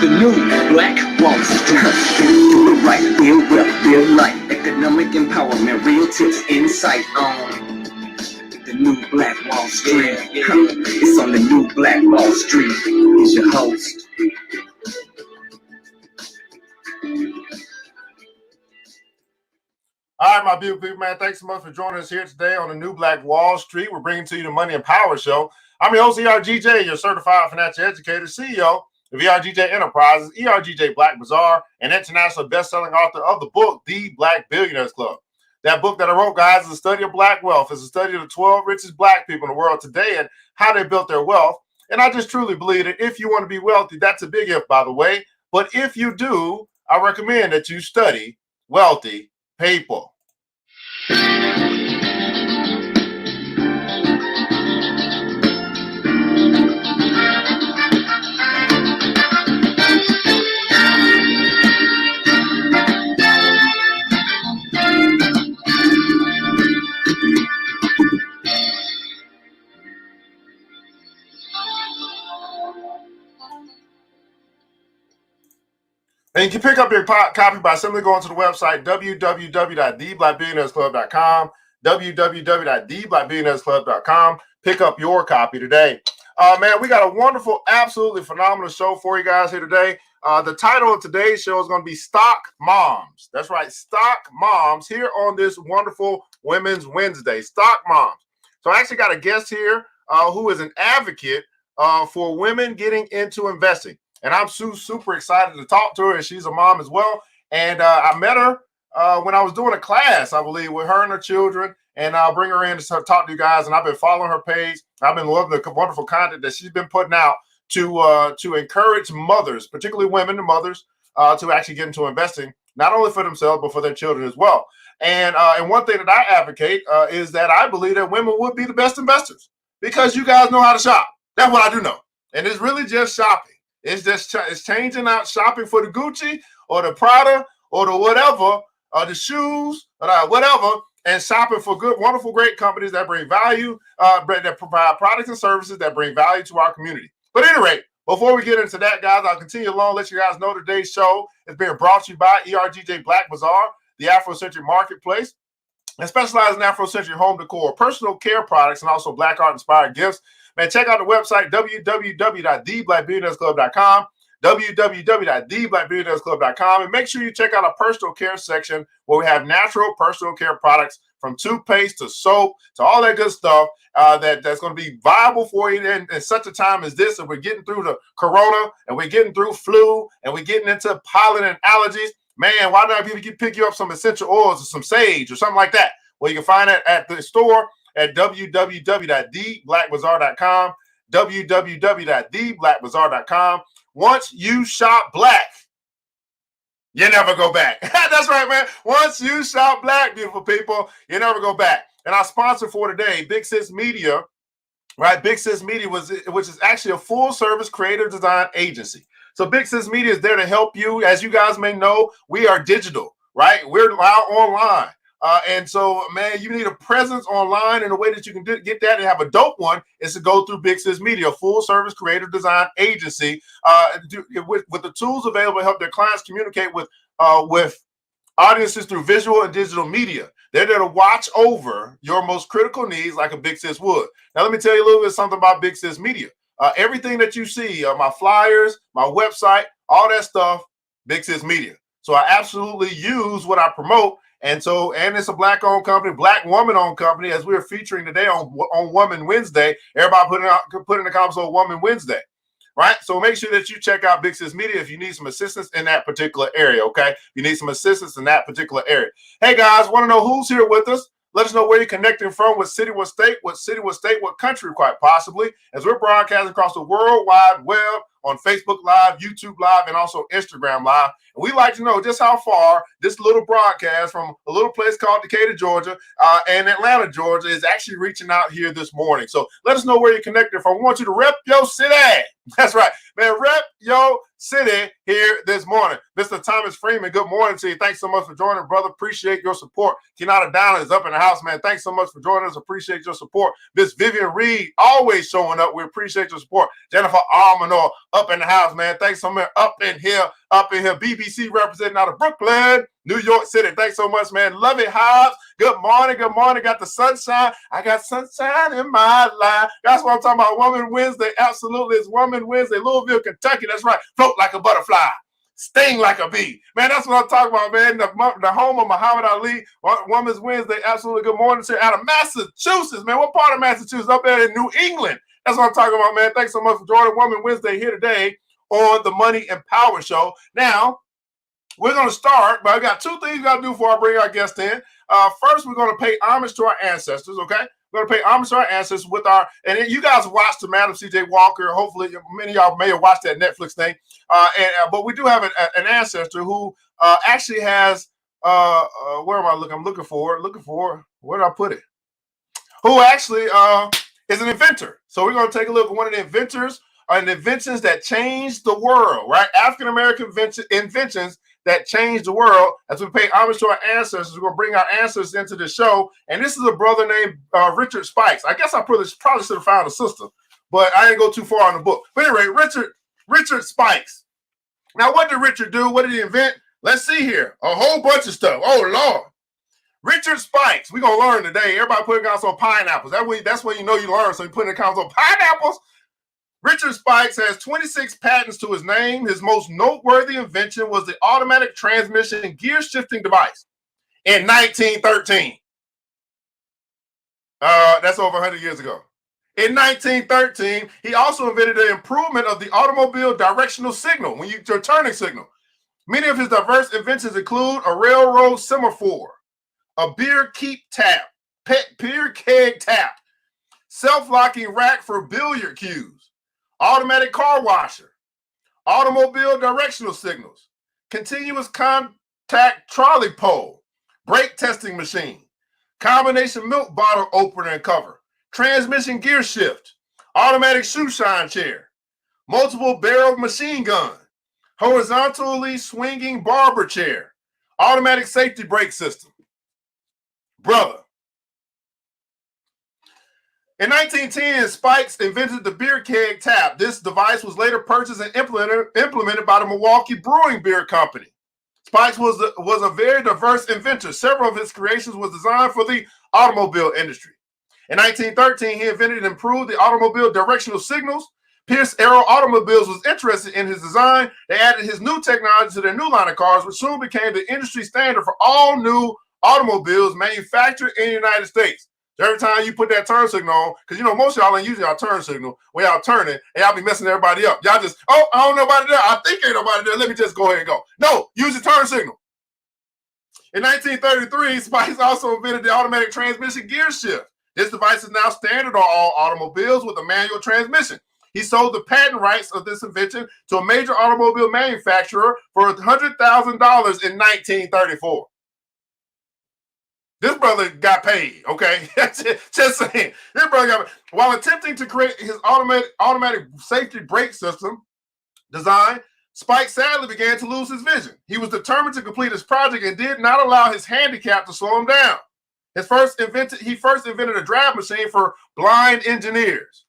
The new Black Wall Street. Do it right, build wealth, build life. Economic empowerment, real tips, insight on the new Black Wall Street. It's on the new Black Wall Street. Is your host. All right, my beautiful people, man. Thanks so much for joining us here today on the new Black Wall Street. We're bringing to you the Money and Power Show. I'm your host, ERGJ, your certified financial educator, CEO of ERGJ Enterprises, ERGJ Black Bazaar, and international best-selling author of the book, The Black Billionaires Club. That book that I wrote, guys, is a study of black wealth. It's a study of the 12 richest black people in the world today and how they built their wealth. And I just truly believe that if you want to be wealthy, that's a big if, by the way. But if you do, I recommend that you study wealthy people. And you can pick up your copy by simply going to the website www.theblackbillionairesclub.com, www.theblackbillionairesclub.com. Pick up your copy today. Man, we got a wonderful, absolutely phenomenal show for you guys here today. The title of today's show is going to be Stock Moms. That's right, Stock Moms here on this wonderful Women's Wednesday. Stock Moms. So I actually got a guest here who is an advocate for women getting into investing. And I'm super excited to talk to her, and she's a mom as well. And I met her when I was doing a class, I believe, with her and her children. And I'll bring her in to talk to you guys. And I've been following her page. I've been loving the wonderful content that she's been putting out to encourage mothers, particularly women and mothers, to actually get into investing, not only for themselves, but for their children as well. And one thing that I advocate is that I believe that women would be the best investors because you guys know how to shop. That's what I do know. And it's really just shopping. It's just it's changing out shopping for the Gucci or the Prada or the whatever, or the shoes, or whatever, and shopping for good, wonderful, great companies that bring value, that provide products and services that bring value to our community. But at any rate, before we get into that, guys, I'll continue along, let you guys know today's show is being brought to you by ERGJ Black Bazaar, the Afrocentric marketplace, and specializes in Afrocentric home decor, personal care products, and also Black art-inspired gifts. Man, check out the website, www.theblackbillionairesclub.com, www.theblackbillionairesclub.com, and make sure you check out our personal care section where we have natural personal care products from toothpaste to soap to all that good stuff that's going to be viable for you in such a time as this. And we're getting through the corona, and we're getting through flu, and we're getting into pollen and allergies. Man, why not people pick you up some essential oils or some sage or something like that? Well, you can find it at the store at www.theblackbazaar.com, www.theblackbazaar.com. Once you shop black, you never go back. That's right, man. Once you shop black, beautiful people, you never go back. And our sponsor for today, Big Sis Media, right? Big Sis Media, which is actually a full-service creative design agency. So Big Sis Media is there to help you. As you guys may know, we are digital, right? We're online. And so, man, you need a presence online, and the way that you can get that and have a dope one is to go through Big Sis Media, a full-service creative design agency with the tools available to help their clients communicate with audiences through visual and digital media. They're there to watch over your most critical needs like a Big Sis would. Now, let me tell you a little bit something about Big Sis Media. Everything that you see, my flyers, my website, all that stuff, Big Sis Media. So I absolutely use what I promote. And it's a black-owned company, black woman-owned company, as we're featuring today on Woman Wednesday. Everybody put in the comments on Woman Wednesday, right? So make sure that you check out Big Sis Media if you need some assistance in that particular area, okay? You need some assistance in that particular area. Hey, guys, want to know who's here with us? Let us know where you're connecting from, what city, what state, what country, quite possibly, as we're broadcasting across the World Wide Web on Facebook Live, YouTube Live, and also Instagram Live. And we'd like to know just how far this little broadcast from a little place called Decatur, Georgia, and Atlanta, Georgia, is actually reaching out here this morning. So let us know where you're connected from. We want you to rep your city. That's right, man. Rep your city here this morning. Mr. Thomas Freeman, good morning to you. Thanks so much for joining, brother. Appreciate your support. Kenyatta Downer is up in the house, man. Thanks so much for joining us. Appreciate your support. Miss Vivian Reed, always showing up. We appreciate your support. Jennifer Almanor, up in the house, man. Thanks so much. Up in here. BBC representing out of Brooklyn, New York City. Thanks so much, man. Love it, Hobbs. Good morning. Good morning. Got the sunshine. I got sunshine in my life. That's what I'm talking about. Woman Wednesday. Absolutely. It's Woman Wednesday. Louisville, Kentucky. That's right. Float like a butterfly. Sting like a bee. Man, that's what I'm talking about, man. The home of Muhammad Ali. Women's Wednesday. Absolutely. Good morning to you out of Massachusetts, man. What part of Massachusetts? Up there in New England. That's what I'm talking about, man. Thanks so much for joining Woman Wednesday here today on the Money and Power Show. Now, we're going to start, but I got two things we got to do before I bring our guest in. First, we're going to pay homage to our ancestors, okay? We're going to pay homage to our ancestors with our, and you guys watched the Madam C.J. Walker. Hopefully, many of y'all may have watched that Netflix thing. But we do have an ancestor who actually has, where am I looking? I'm looking for, where did I put it? Who actually is an inventor. So we're going to take a look at one of the inventors and inventions that changed the world, right? African-American inventions that changed the world. As we pay homage to our ancestors, we're going to bring our ancestors into the show. And this is a brother named Richard Spikes. I guess I probably should have found a sister, but I didn't go too far in the book. But anyway, Richard Spikes. Now, what did Richard do? What did he invent? Let's see here. A whole bunch of stuff. Oh, Lord. Richard Spikes. We're going to learn today. Everybody putting accounts on pineapples. That's when you know you learn. So you put accounts on pineapples. Richard Spikes has 26 patents to his name. His most noteworthy invention was the automatic transmission gear shifting device in 1913. That's over 100 years ago. In 1913, he also invented the improvement of the automobile directional signal, your turning signal. Many of his diverse inventions include a railroad semaphore, a beer keg tap, self-locking rack for billiard cues, automatic car washer, automobile directional signals, continuous contact trolley pole, brake testing machine, combination milk bottle opener and cover, transmission gear shift, automatic shoe shine chair, multiple barrel machine gun, horizontally swinging barber chair, automatic safety brake system. Brother. In 1910, Spikes invented the beer keg tap. This device was later purchased and implemented by the Milwaukee Brewing Beer Company. Spikes was a very diverse inventor. Several of his creations was designed for the automobile industry. In 1913, he invented and improved the automobile directional signals. Pierce Arrow Automobiles was interested in his design. They added his new technology to their new line of cars, which soon became the industry standard for all new automobiles manufactured in the United States. So every time you put that turn signal on, because most of y'all ain't using our turn signal when y'all turning, and y'all be messing everybody up. Y'all just, I don't know nobody there. I think ain't nobody there. Let me just go ahead and go. No, use the turn signal. In 1933, Spikes also invented the automatic transmission gear shift. This device is now standard on all automobiles with a manual transmission. He sold the patent rights of this invention to a major automobile manufacturer for $100,000 in 1934. This brother got paid, okay? Just saying. This brother got paid. While attempting to create his automatic safety brake system design, Spike sadly began to lose his vision. He was determined to complete his project and did not allow his handicap to slow him down. He first invented a drag machine for blind engineers.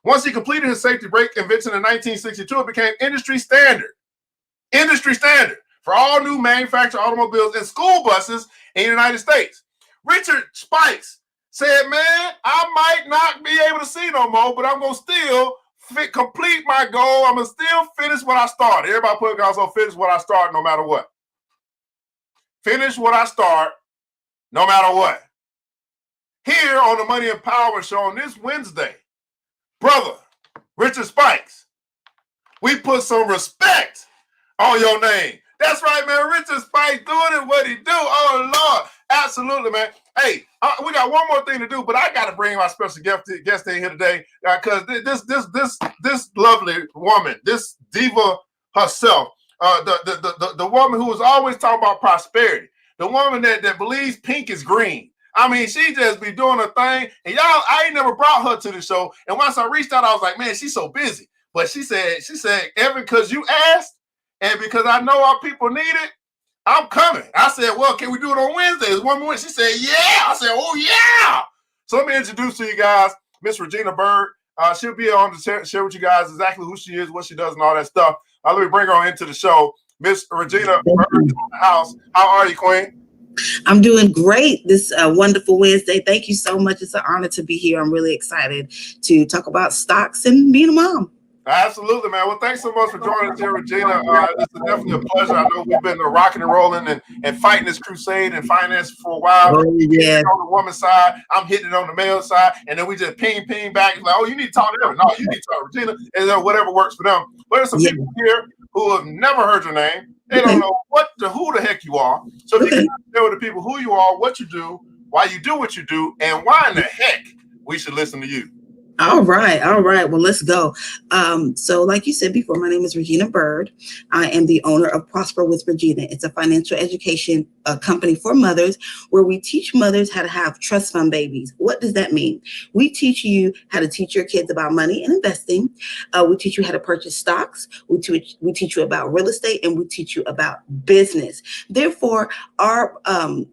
Once he completed his safety brake invention in 1962, it became industry standard for all new manufactured automobiles and school buses in the United States. Richard Spikes said, man, I might not be able to see no more, but I'm going to still complete my goal. I'm going to still finish what I started. Everybody put also finish what I start no matter what. Finish what I start no matter what. Here on the Money and Power Show on this Wednesday, brother, Richard Spikes, we put some respect on your name. That's right, man. Richard Spikes doing it what he do. Oh, Lord. Absolutely, man. Hey, we got one more thing to do, but I got to bring my special guest in here today because this lovely woman, this diva herself, the woman who was always talking about prosperity, the woman that believes pink is green. I mean, she just be doing her thing. And y'all, I ain't never brought her to the show. And once I reached out, I was like, man, she's so busy. But she said, Evan, because you asked and because I know our people need it, I'm coming. I said, well, can we do it on Wednesdays? One more. She said, yeah. I said, oh, yeah. So let me introduce to you guys Miss Regina Bird. She'll be on to share with you guys exactly who she is, what she does, and all that stuff. Let me bring her into the show. Miss Regina Bird in the house. How are you, Queen? I'm doing great this wonderful Wednesday. Thank you so much. It's an honor to be here. I'm really excited to talk about stocks and being a mom. Absolutely, man. Well, thanks so much for joining us here, Regina. This is definitely a pleasure. I know we've been rocking and rolling and fighting this crusade and finance for a while. Oh, yeah. On the woman's side, I'm hitting it on the male side, and then we just ping back. Like, oh, you need to talk to them. No, you need to talk to Regina, and then whatever works for them. But there's some people here who have never heard your name. They don't know who the heck you are. So if you can share with the people who you are, what you do, why you do what you do, and why in the heck we should listen to you. All right. Well, let's go. So like you said before, my name is Regina Bird. I am the owner of Prosper with Regina. It's a financial education company for mothers where we teach mothers how to have trust fund babies. What does that mean? We teach you how to teach your kids about money and investing. We teach you how to purchase stocks. We teach you about real estate, and we teach you about business. Therefore, our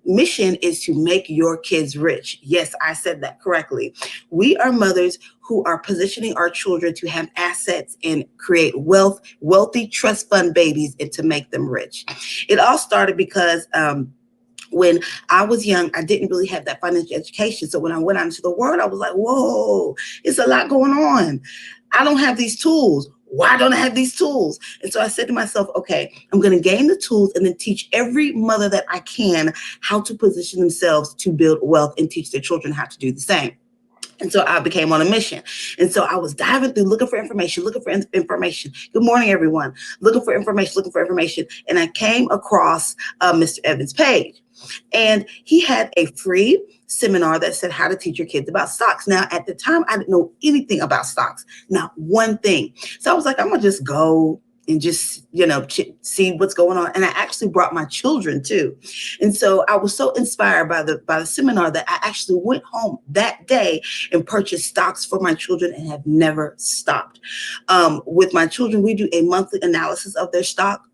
mission is to make your kids rich. Yes, I said that correctly. We are mothers who are positioning our children to have assets and create wealthy trust fund babies and to make them rich. It all started because when I was young, I didn't really have that financial education. So when I went out into the world, I was like, whoa, it's a lot going on. I don't have these tools. Why don't I have these tools? And so I said to myself, okay, I'm going to gain the tools and then teach every mother that I can how to position themselves to build wealth and teach their children how to do the same. And so I became on a mission. And so I was diving through, looking for information. Good morning, everyone. Looking for information. And I came across Mr. Evans' page. And he had a free seminar that said how to teach your kids about stocks. Now, at the time, I didn't know anything about stocks, not one thing. So I was like, I'm going to just go and just, see what's going on. And I actually brought my children too. And so I was so inspired by the seminar that I actually went home that day and purchased stocks for my children and have never stopped. With my children, we do a monthly analysis of their stock.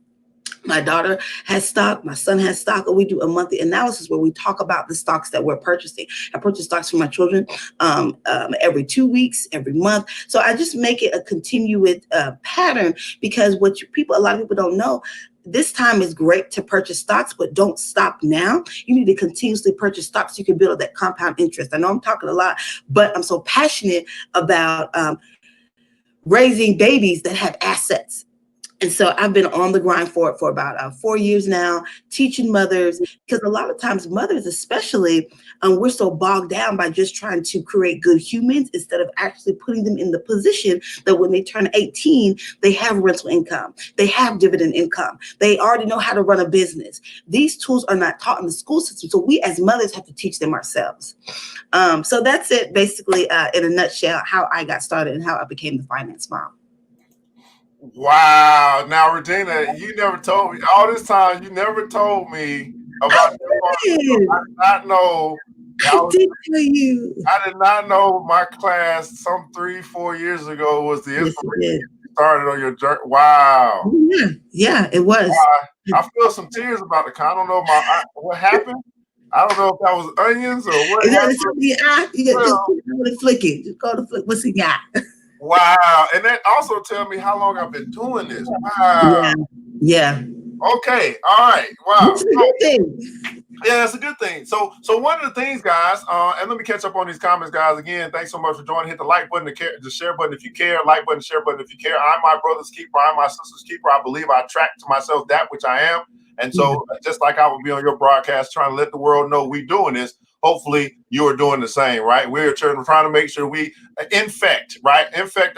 My daughter has stock, my son has stock, and we do a monthly analysis where we talk about the stocks that we're purchasing. I purchase stocks for my children every 2 weeks, every month. So I just make it a continuous pattern because a lot of people don't know, this time is great to purchase stocks, but don't stop now. You need to continuously purchase stocks so you can build that compound interest. I know I'm talking a lot, but I'm so passionate about raising babies that have assets. And so I've been on the grind for about 4 years now, teaching mothers, because a lot of times mothers especially, we're so bogged down by just trying to create good humans instead of actually putting them in the position that when they turn 18, they have rental income, they have dividend income, they already know how to run a business. These tools are not taught in the school system, so we as mothers have to teach them ourselves. So that's it, basically, in a nutshell, how I got started and how I became the finance mom. Wow. Now, Regina, you never told me all this time. You never told me about I did not know. I did tell you. I did not know my class some 3-4 years ago was the information you started on your journey. Wow. Yeah, it was. I feel some tears about the I don't know what happened. I don't know if that was onions or what happened. You got to flick it. Just go to flick. What's he got? Wow. And that also tell me how long I've been doing this. Wow. Yeah. Okay. All right. Wow. It's a good thing. Yeah, it's a good thing. So one of the things, guys, and let me catch up on these comments, guys. Again, thanks so much for joining. Hit the like button, the share button if you care, like button, share button if you care. I'm my brother's keeper. I'm my sister's keeper. I believe I attract to myself that which I am. And so just like I would be on your broadcast trying to let the world know we doing this, hopefully you are doing the same, right? We're trying to make sure we infect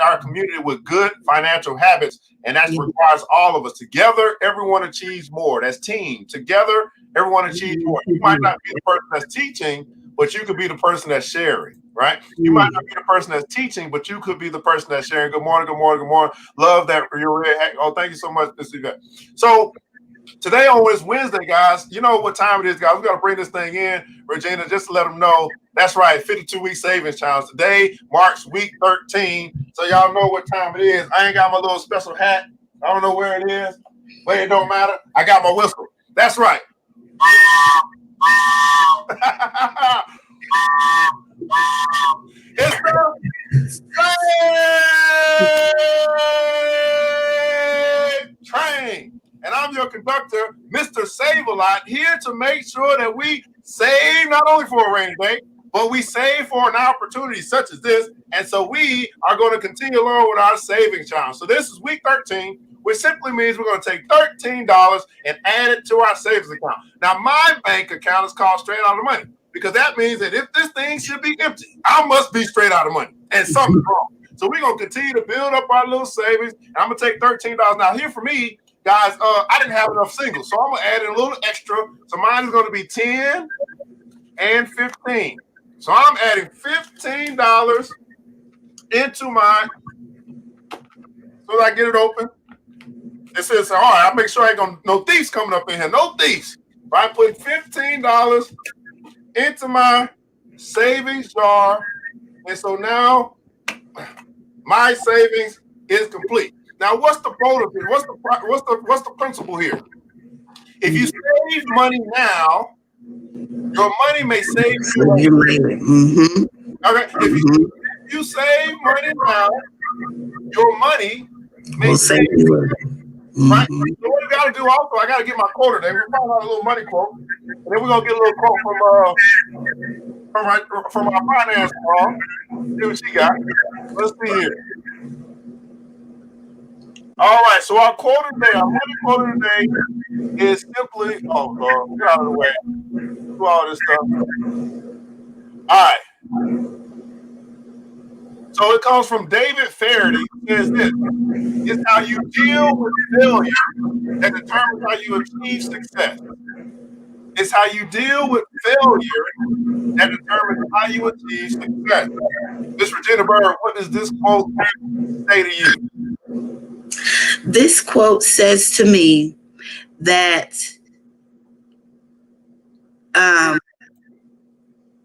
our community with good financial habits. And that requires all of us. Together, everyone achieves more. That's team. Together, everyone achieves more. You might not be the person that's teaching, but you could be the person that's sharing, right? You might not be the person that's teaching, but you could be the person that's sharing. Good morning, good morning, good morning. Love that you're here. Oh, thank you so much, Mr. Yvette. So today on this Wednesday, guys, you know what time it is, guys. We got to bring this thing in, Regina, just to let them know. That's right, 52-week savings challenge. Today marks week 13, so y'all know what time it is. I ain't got my little special hat. I don't know where it is, but it don't matter. I got my whistle. That's right. It's the Train. And I'm your conductor, Mr. Save-A-Lot, here to make sure that we save not only for a rainy day, but we save for an opportunity such as this. And so we are going to continue along with our savings challenge. So this is week 13, which simply means we're going to take $13 and add it to our savings account. Now, my bank account is called Straight Out of Money, because that means that if this thing should be empty, I must be straight out of money and something's wrong. So we're going to continue to build up our little savings. And I'm going to take $13. Now, here for me, guys, I didn't have enough singles, so I'm going to add in a little extra. So mine is going to be 10 and 15. So I'm adding $15 into my, so that I get it open. It says, all right, I'll make sure I ain't gonna, no thieves coming up in here, no thieves. But I put $15 into my savings jar, and so now my savings is complete. Now, what's the motive here? What's the principle here? If you save money now, your money may save you later. Okay, if you save money now, your money may save you later. Right? So what we got to do also, I got to get my quote today. We're talking about a little money quote, and then we're gonna get a little quote from our finance mom. See what she got. Let's see here. All right, so our quote today, our money quote today is simply, oh Lord, get out of the way. Do all this stuff. All right. So it comes from David Faraday. He says this: it's how you deal with failure that determines how you achieve success. It's how you deal with failure that determines how you achieve success. Miss Regina Bird, what does this quote say to you? This quote says to me that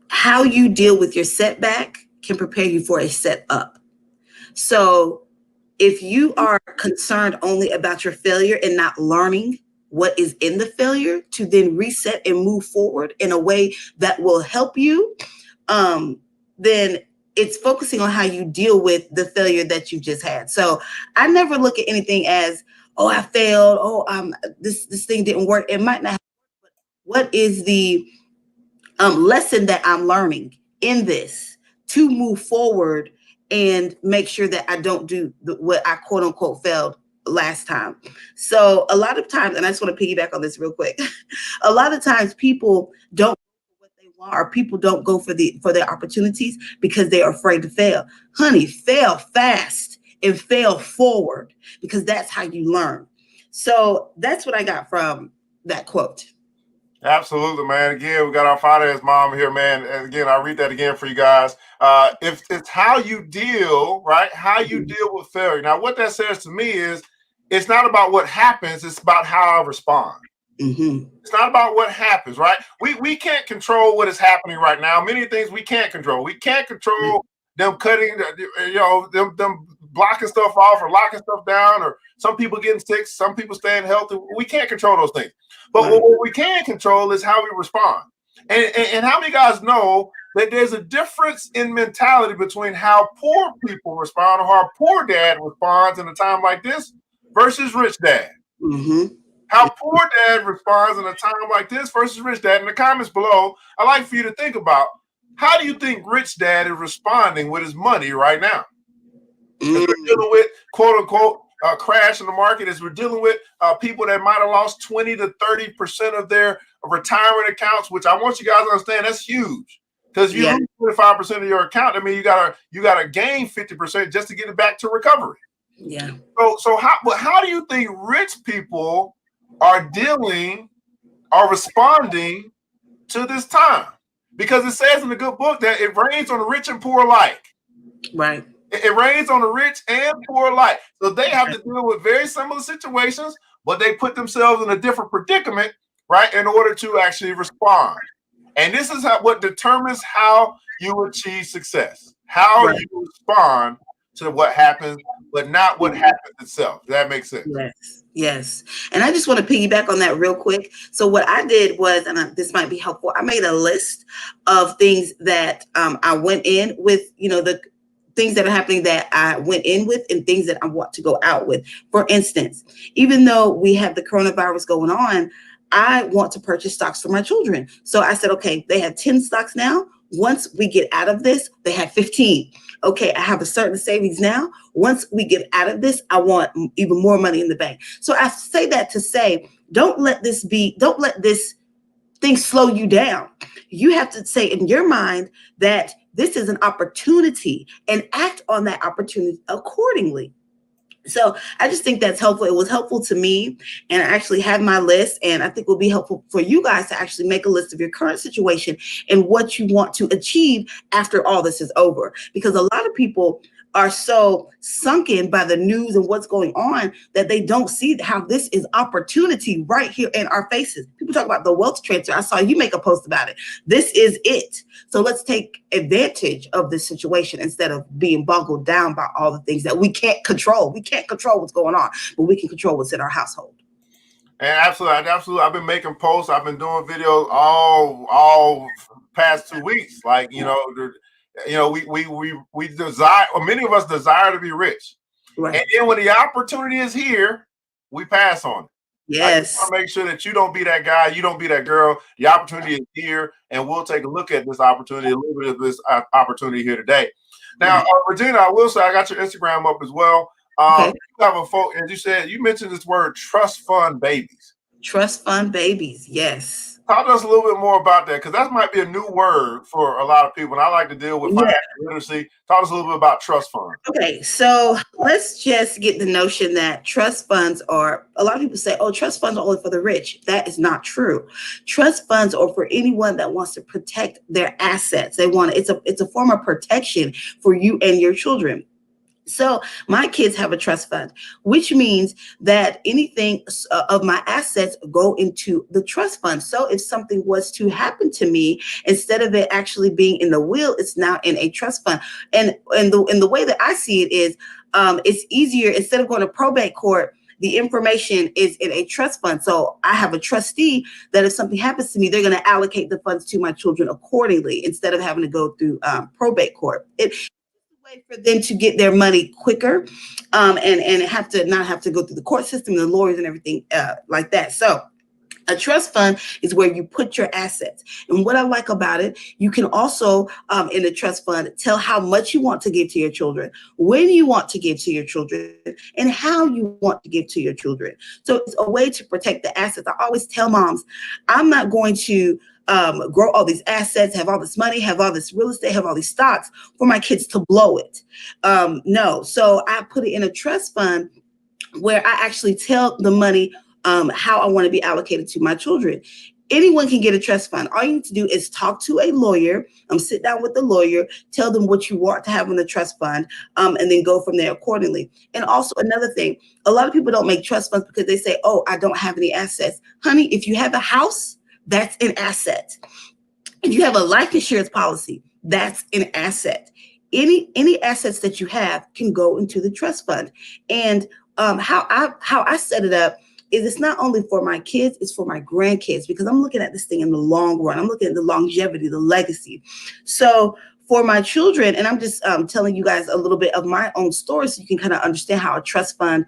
how you deal with your setback can prepare you for a set up. So if you are concerned only about your failure and not learning what is in the failure to then reset and move forward in a way that will help you, then it's focusing on how you deal with the failure that you just had. So I never look at anything as, oh, I failed. Oh, this thing didn't work. It might not. But what is the lesson that I'm learning in this to move forward and make sure that I don't do what I quote unquote failed last time. So a lot of times, and I just want to piggyback on this real quick. A lot of times people don't what they want, or people don't go for their opportunities because they are afraid to fail. Honey, fail fast and fail forward, because that's how you learn. So that's what I got from that quote. Absolutely, man. Again, we got our finance mom here, man. And again, I'll read that again for you guys. If it's how you deal, right? How you deal with failure. Now, what that says to me is it's not about what happens, it's about how I respond. It's not about what happens, right? We can't control what is happening right now. Many things we can't control. We can't control them cutting, them blocking stuff off or locking stuff down, or some people getting sick, some people staying healthy. We can't control those things. But what we can control is how we respond. And how many guys know that there's a difference in mentality between how poor people respond, or how poor dad responds in a time like this versus rich dad? How poor dad responds in a time like this versus rich dad. In the comments below, I'd like for you to think about, how do you think rich dad is responding with his money right now? As we're dealing with, quote unquote, crash in the market, as we're dealing with people that might have lost 20 to 30% of their retirement accounts, which I want you guys to understand, that's huge. Because if you lose 25% of your account, I mean, you gotta gain 50% just to get it back to recovery. Yeah. So how do you think rich people are responding to this time? Because it says in the good book that it rains on the rich and poor alike. Right. It rains on the rich and poor alike. So they have to deal with very similar situations, but they put themselves in a different predicament, right, in order to actually respond. And this is what determines how you achieve success, how you respond to what happens, but not what happens itself. Does that make sense? Yes. And I just want to piggyback on that real quick. So what I did was, and this might be helpful, I made a list of things that I went in with, things that are happening that I went in with and things that I want to go out with. For instance, even though we have the coronavirus going on, I want to purchase stocks for my children. So I said, okay, they have 10 stocks now. Once we get out of this, they have 15. Okay, I have a certain savings now. Once we get out of this, I want even more money in the bank. So I say that to say, don't let this thing slow you down. You have to say in your mind that this is an opportunity and act on that opportunity accordingly. So I just think that's helpful. It was helpful to me, and I actually have my list, and I think it will be helpful for you guys to actually make a list of your current situation and what you want to achieve after all this is over. Because a lot of people are so sunken by the news and what's going on that they don't see how this is opportunity right here in our faces. People talk about the wealth transfer. I saw you make a post about it. This is it. So let's take advantage of this situation instead of being boggled down by all the things that we can't control. We can't control what's going on, but we can control what's in our household. And absolutely. I've been making posts. I've been doing videos all past 2 weeks. Like, we desire, or many of us desire to be rich. Right. And then when the opportunity is here, we pass on it. Yes. I want to make sure that you don't be that guy, you don't be that girl. The opportunity is here, and we'll take a look at this opportunity, a little bit of this opportunity here today. Now, Regina, I will say I got your Instagram up as well. Okay. You have a photo, as you said, you mentioned this word trust fund babies. Trust fund babies, yes. Talk to us a little bit more about that, because that might be a new word for a lot of people. And I like to deal with financial literacy. Talk to us a little bit about trust funds. Okay, so let's just get the notion that trust funds are, a lot of people say, oh, trust funds are only for the rich. That is not true. Trust funds are for anyone that wants to protect their assets. It's a form of protection for you and your children. So my kids have a trust fund, which means that anything of my assets go into the trust fund. So if something was to happen to me, instead of it actually being in the will, it's now in a trust fund. And the way that I see it is, it's easier. Instead of going to probate court, the information is in a trust fund. So I have a trustee that if something happens to me, they're going to allocate the funds to my children accordingly instead of having to go through probate court. Way for them to get their money quicker, and have to not have to go through the court system, the lawyers and everything like that. So a trust fund is where you put your assets. And what I like about it, you can also, in a trust fund, tell how much you want to give to your children, when you want to give to your children, and how you want to give to your children. So it's a way to protect the assets. I always tell moms, I'm not going to grow all these assets, have all this money, have all this real estate, have all these stocks for my kids to blow it. No. So I put it in a trust fund where I actually tell the money how I want to be allocated to my children. Anyone can get a trust fund. All you need to do is talk to a lawyer, sit down with the lawyer, tell them what you want to have in the trust fund, and then go from there accordingly. And also another thing, a lot of people don't make trust funds because they say, oh, I don't have any assets. Honey, if you have a house, that's an asset. If you have a life insurance policy, that's an asset. Any assets that you have can go into the trust fund. And how I set it up is it's not only for my kids, it's for my grandkids, because I'm looking at this thing in the long run. I'm looking at the longevity, the legacy. So for my children, and I'm just telling you guys a little bit of my own story so you can kind of understand how a trust fund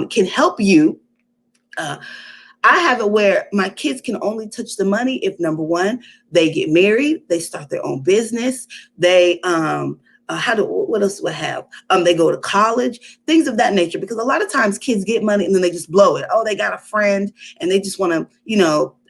can help you. I have it where my kids can only touch the money if, number one, they get married, they start their own business, they what else do I have? They go to college, things of that nature, because a lot of times kids get money and then they just blow it. Oh, they got a friend and they just want to,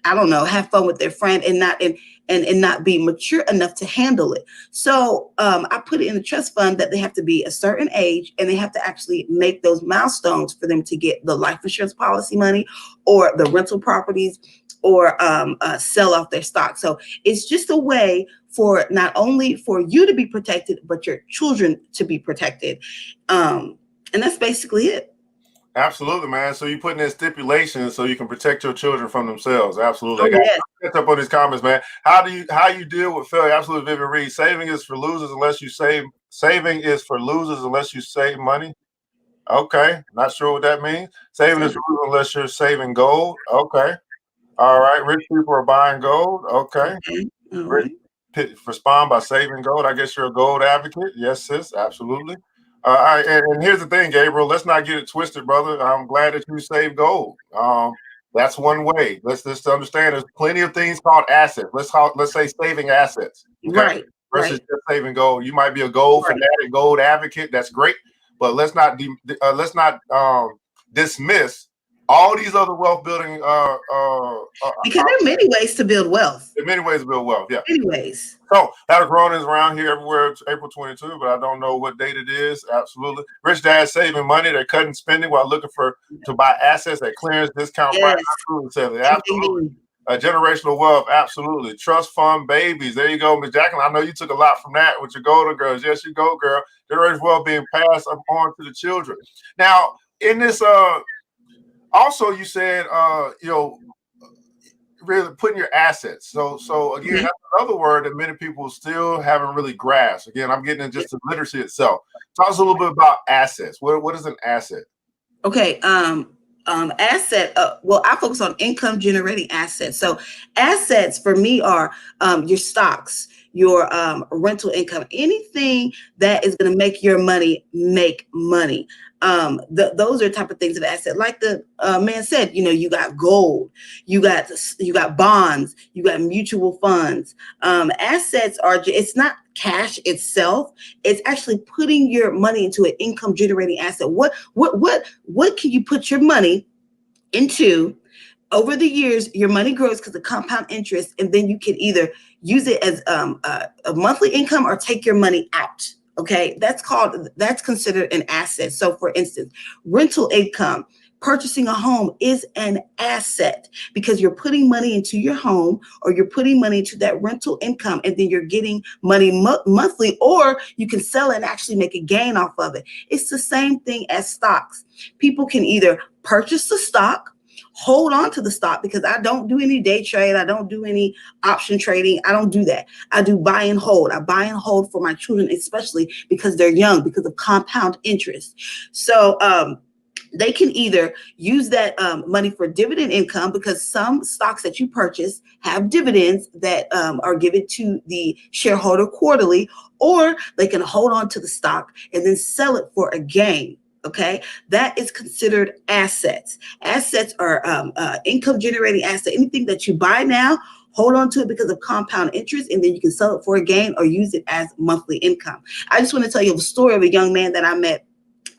I don't know, have fun with their friend and not be mature enough to handle it. So I put it in a trust fund that they have to be a certain age and they have to actually make those milestones for them to get the life insurance policy money or the rental properties or sell off their stock. So it's just a way for not only for you to be protected, but your children to be protected. And that's basically it. Absolutely, man. So you put in stipulations so you can protect your children from themselves. Absolutely. Oh, yes. Catch up on these comments, man. How you deal with failure? Absolutely, Vivian Reed. Saving is for losers unless you save. Saving is for losers unless you save money. Okay, not sure what that means. Saving is for losers unless you're saving gold. Okay, all right. Rich people are buying gold. Okay. All right. respond by saving gold. I guess you're a gold advocate. Yes, sis, absolutely. And here's the thing, Gabriel. Let's not get it twisted, brother. I'm glad that you save gold. That's one way. Let's just understand. There's plenty of things called assets. Let's say saving assets. Okay, Right. versus Right. just saving gold. You might be a gold Right. fanatic, gold advocate. That's great, but let's not dismiss all these other wealth building. Because there are many ways to build wealth. In many ways to build wealth. Yeah. Many ways. So that grown is around here everywhere. It's April 22, but I don't know what date it is. Absolutely. Rich dads saving money. They're cutting spending while looking to buy assets at clearance discount price. Yes. Absolutely. Generational wealth. Absolutely. Trust fund babies. There you go, Ms. Jacqueline. I know you took a lot from that with your golden girls. Yes, you go, girl. Generational wealth being passed on to the children. Now, in this, also you said, really putting your assets. So again, that's another word that many people still haven't really grasped. Again, I'm getting into just the literacy itself. Talk us a little bit about assets. What is an asset? Okay. Asset. Well, I focus on income generating assets. So assets for me are your stocks, your rental income, anything that is going to make your money make money. Those are type of things of asset. Like the man said, you got gold, you got bonds, you got mutual funds. Assets it's not cash itself. It's actually putting your money into an income generating asset. What can you put your money into? Over the years, your money grows because of compound interest, and then you can either use it as a monthly income or take your money out. Okay, that's considered an asset. So for instance, rental income, purchasing a home is an asset because you're putting money into your home or you're putting money into that rental income, and then you're getting money monthly, or you can sell it and actually make a gain off of it. It's the same thing as stocks. People can either purchase the stock, hold on to the stock, because I don't do any day trade. I don't do any option trading. I don't do that. I do buy and hold. I buy and hold for my children, especially because they're young, because of compound interest. So they can either use that money for dividend income, because some stocks that you purchase have dividends that are given to the shareholder quarterly, or they can hold on to the stock and then sell it for a gain. Okay, that is considered assets. Assets are income generating asset. Anything that you buy now, hold on to it because of compound interest, and then you can sell it for a gain or use it as monthly income. I just want to tell you a story of a young man that I met.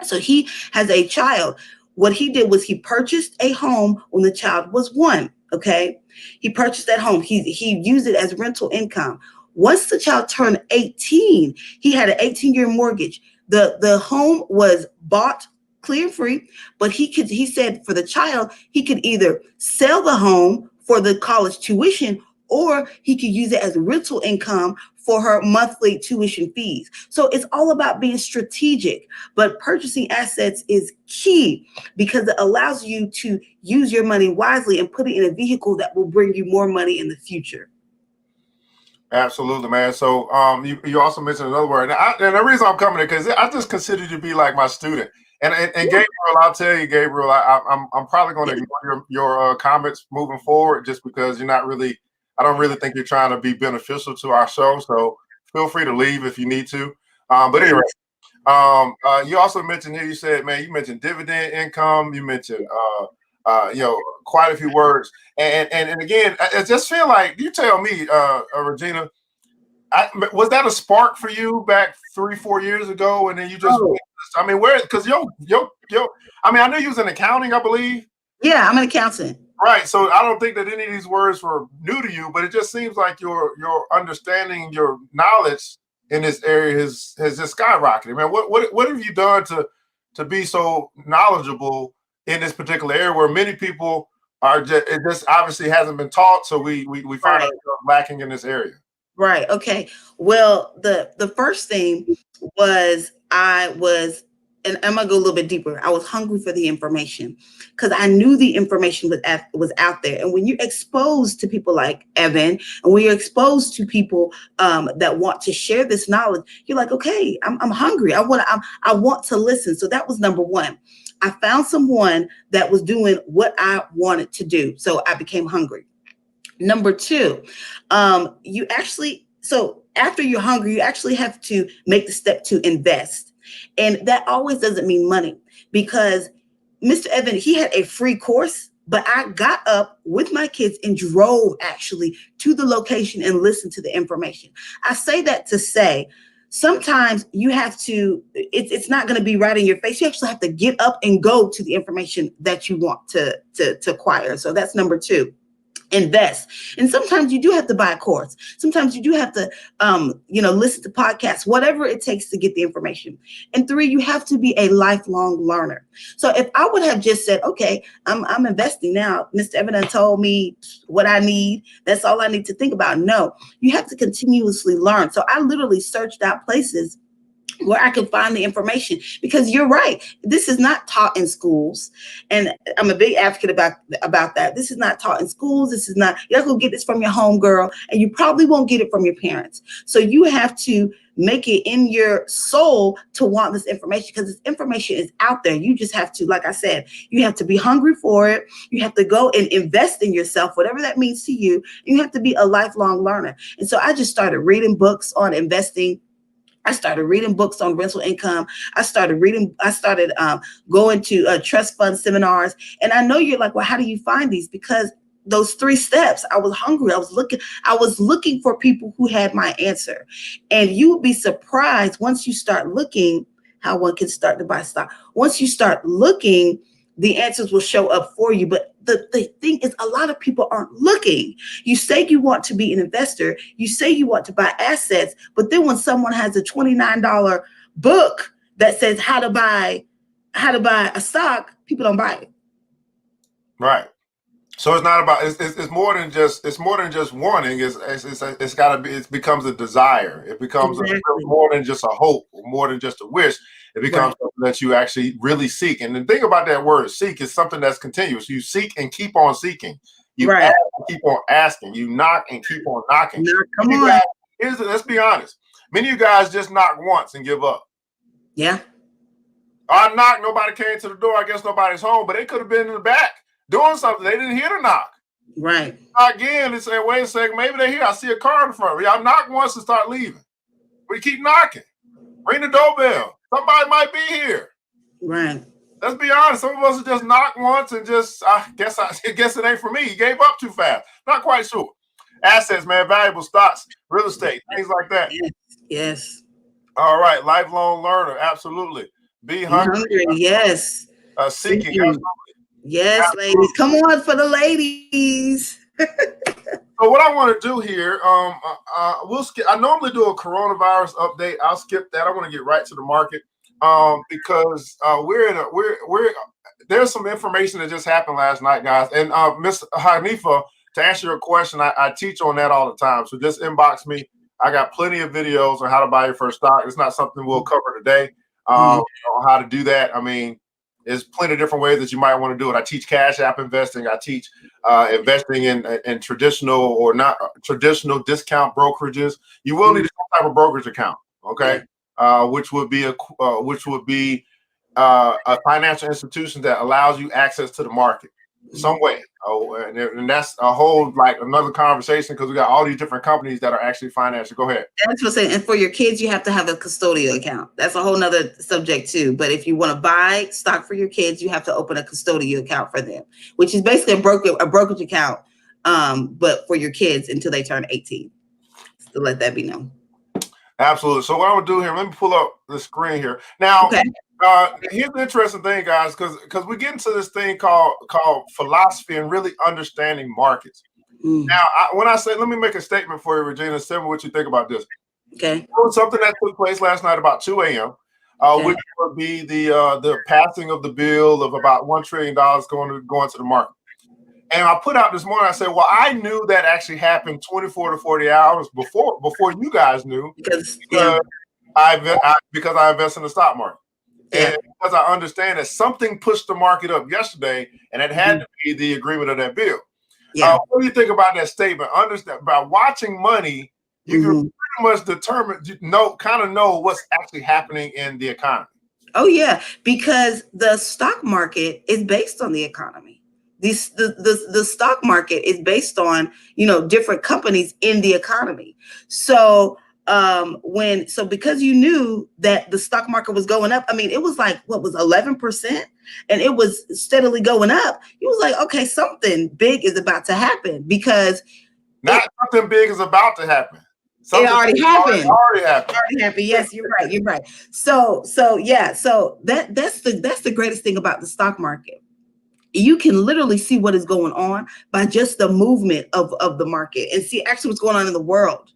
So he has a child. What he did was he purchased a home when the child was 1. Okay, he purchased that home. He used it as rental income. Once the child turned 18, he had an 18-year mortgage. The home was bought clear free, but he said for the child, he could either sell the home for the college tuition, or he could use it as rental income for her monthly tuition fees. So it's all about being strategic, but purchasing assets is key because it allows you to use your money wisely and put it in a vehicle that will bring you more money in the future. Absolutely, man. So you also mentioned another word, and the reason I'm coming here because I just consider you to be like my student. And Gabriel, I'll tell you, Gabriel, I'm probably going to ignore your comments moving forward, just because you're not really. I don't really think you're trying to be beneficial to our show. So feel free to leave if you need to. But anyway, you also mentioned here. You said, man, you mentioned dividend income. You mentioned quite a few words. And again, I just feel like, you tell me, Regina, was that a spark for you back 3-4 years ago? And then you just, I mean, where, because I mean, I knew you was in accounting, I believe. Yeah, I'm an accountant. Right. So I don't think that any of these words were new to you, but it just seems like your understanding, your knowledge in this area has just skyrocketed. Man, what have you done to be so knowledgeable in this particular area where many people are just, it just obviously hasn't been taught, so we find ourselves lacking in this area. Right. Okay. Well, the first thing was and I'm gonna go a little bit deeper. I was hungry for the information because I knew the information was out there. And when you're exposed to people like Evan, and when you're exposed to people that want to share this knowledge, you're like, okay, I'm hungry. I want to listen. So that was number one. I found someone that was doing what I wanted to do. So I became hungry. Number two, you actually So after you're hungry, you actually have to make the step to invest. And that always doesn't mean money, because Mr. Evan, he had a free course, but I got up with my kids and drove actually to the location and listened to the information. I say that to say, sometimes you have to, it's not going to be right in your face. You actually have to get up and go to the information that you want to acquire. So that's number two. Invest. And sometimes you do have to buy a course. Sometimes you do have to listen to podcasts, whatever it takes to get the information. And three, you have to be a lifelong learner. So if I would have just said, okay, I'm investing now, Mr. Evan told me what I need, that's all I need to think about. No, you have to continuously learn. So I literally searched out places where I can find the information, because you're right. This is not taught in schools. And I'm a big advocate about that. This is not taught in schools. This is not, you're not going to get this from your home girl, and you probably won't get it from your parents. So you have to make it in your soul to want this information, because this information is out there. You just have to, like I said, you have to be hungry for it. You have to go and invest in yourself, whatever that means to you. You have to be a lifelong learner. And so I just started reading books on investing. I started reading books on rental income. I started going to trust fund seminars. And I know you're like, well, how do you find these? Because those 3 steps, I was hungry. I was looking for people who had my answer. And you would be surprised once you start looking how one can start to buy stock. Once you start looking, the answers will show up for you. But the thing is, a lot of people aren't looking. You say you want to be an investor. You say you want to buy assets. But then when someone has a $29 book that says how to buy a stock, people don't buy it. Right. So it's not about, it's more than just wanting. It's got to be, it becomes a desire. It becomes more than just a hope, or more than just a wish. It becomes something that you actually really seek. And the thing about that word seek is something that's continuous. You seek and keep on seeking. You ask and keep on asking. You knock and keep on knocking. Come on. Let's be honest. Many of you guys just knock once and give up. Yeah. I knocked, nobody came to the door. I guess nobody's home, but they could have been in the back doing something. They didn't hear the knock. Right. Again, they say, wait a second, maybe they're here. I see a car in front of me. Y'all knock once and start leaving. We keep knocking. Ring the doorbell. Somebody might be here. Right. Let's be honest. Some of us just knock once and just, I guess it ain't for me. You gave up too fast. Not quite sure. Assets, man, valuable stocks, real estate, things like that. Yes. All right. Lifelong learner. Absolutely. Be hungry. Yes. Seeking. Absolutely. Yes, absolutely. Ladies. Come on for the ladies. So what I want to do here, we'll skip. I normally do a coronavirus update. I'll skip that. I want to get right to the market because there's some information that just happened last night, guys. And Miss Hanifa, to answer your question, I teach on that all the time. So just inbox me. I got plenty of videos on how to buy your first stock. It's not something we'll cover today on how to do that. I mean, there's plenty of different ways that you might want to do it. I teach cash app investing. I teach investing in traditional or not traditional discount brokerages. You will need some type of brokerage account, okay? Which would be a financial institution that allows you access to the market some way. And that's a whole another conversation because we got all these different companies that are actually financial. Go ahead. That's what I'm saying. And for your kids, you have to have a custodial account. That's a whole nother subject too. But if you want to buy stock for your kids, you have to open a custodial account for them, which is basically a brokerage account, but for your kids until they turn 18. Just to let that be known. Absolutely. So what I'm gonna do here, let me pull up the screen here. Now, here's the interesting thing, guys, because we get into this thing called philosophy and really understanding markets. Now, when I say, let me make a statement for you, Regina. Tell me what you think about this. Okay. It was something that took place last night about 2 a.m., which would be the passing of the bill of about $1 trillion going to the market. And I put out this morning, I said, well, I knew that actually happened 24 to 40 hours before you guys knew because I invest in the stock market. And because I understand that something pushed the market up yesterday, and it had to be the agreement of that bill. What do you think about that statement? Understand, by watching money, you can pretty much know what's actually happening in the economy. Oh, yeah, because the stock market is based on the economy. The stock market is based on, different companies in the economy. So because you knew that the stock market was going up, I mean, it was like, what was 11%, and it was steadily going up. It was like, okay, something big is about to happen, because something big is about to happen. It already happened. Already happened. Already happened. Yes, you're right. You're right. So yeah. So that's the greatest thing about the stock market. You can literally see what is going on by just the movement of the market, and see actually what's going on in the world.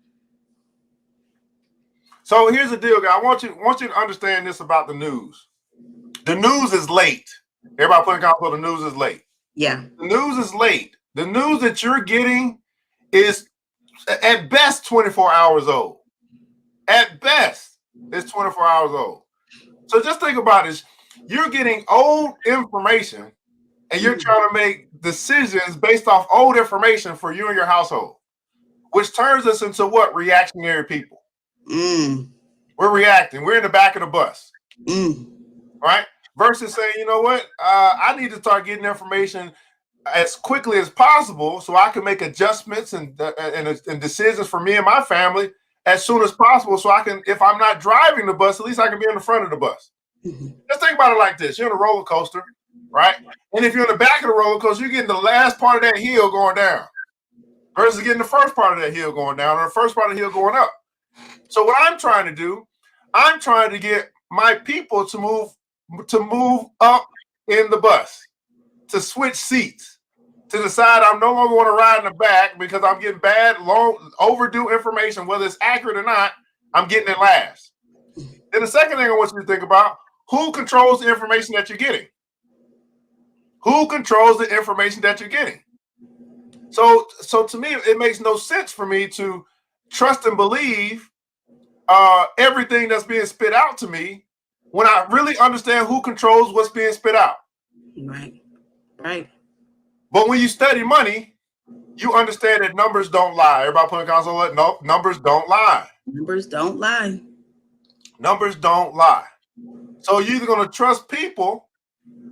So here's the deal, guys. I want you to understand this about the news. The news is late. Everybody putting comment, the news is late. Yeah. The news is late. The news that you're getting is at best 24 hours old. At best, it's 24 hours old. So just think about this. You're getting old information, and you're trying to make decisions based off old information for you and your household, which turns us into what? Reactionary people. We're reacting. We're in the back of the bus. Right? Versus saying, you know what? I need to start getting information as quickly as possible so I can make adjustments and decisions for me and my family as soon as possible, so I can, if I'm not driving the bus, at least I can be in the front of the bus. Just think about it like this. You're on a roller coaster, right? And if you're in the back of the roller coaster, you're getting the last part of that hill going down versus getting the first part of that hill going down, or the first part of the hill going up. So what I'm trying to do, I'm trying to get my people to move up in the bus, to switch seats, to decide I'm no longer want to ride in the back because I'm getting bad, long, overdue information, whether it's accurate or not. I'm getting it last. Then the second thing I want you to think about, who controls the information that you're getting? Who controls the information that you're getting? So to me, it makes no sense for me to trust and believe everything that's being spit out to me when I really understand who controls what's being spit out. Right. But when you study money, you understand that numbers don't lie. Everybody put a console, no, numbers don't lie. Numbers don't lie. Numbers don't lie. So you're either going to trust people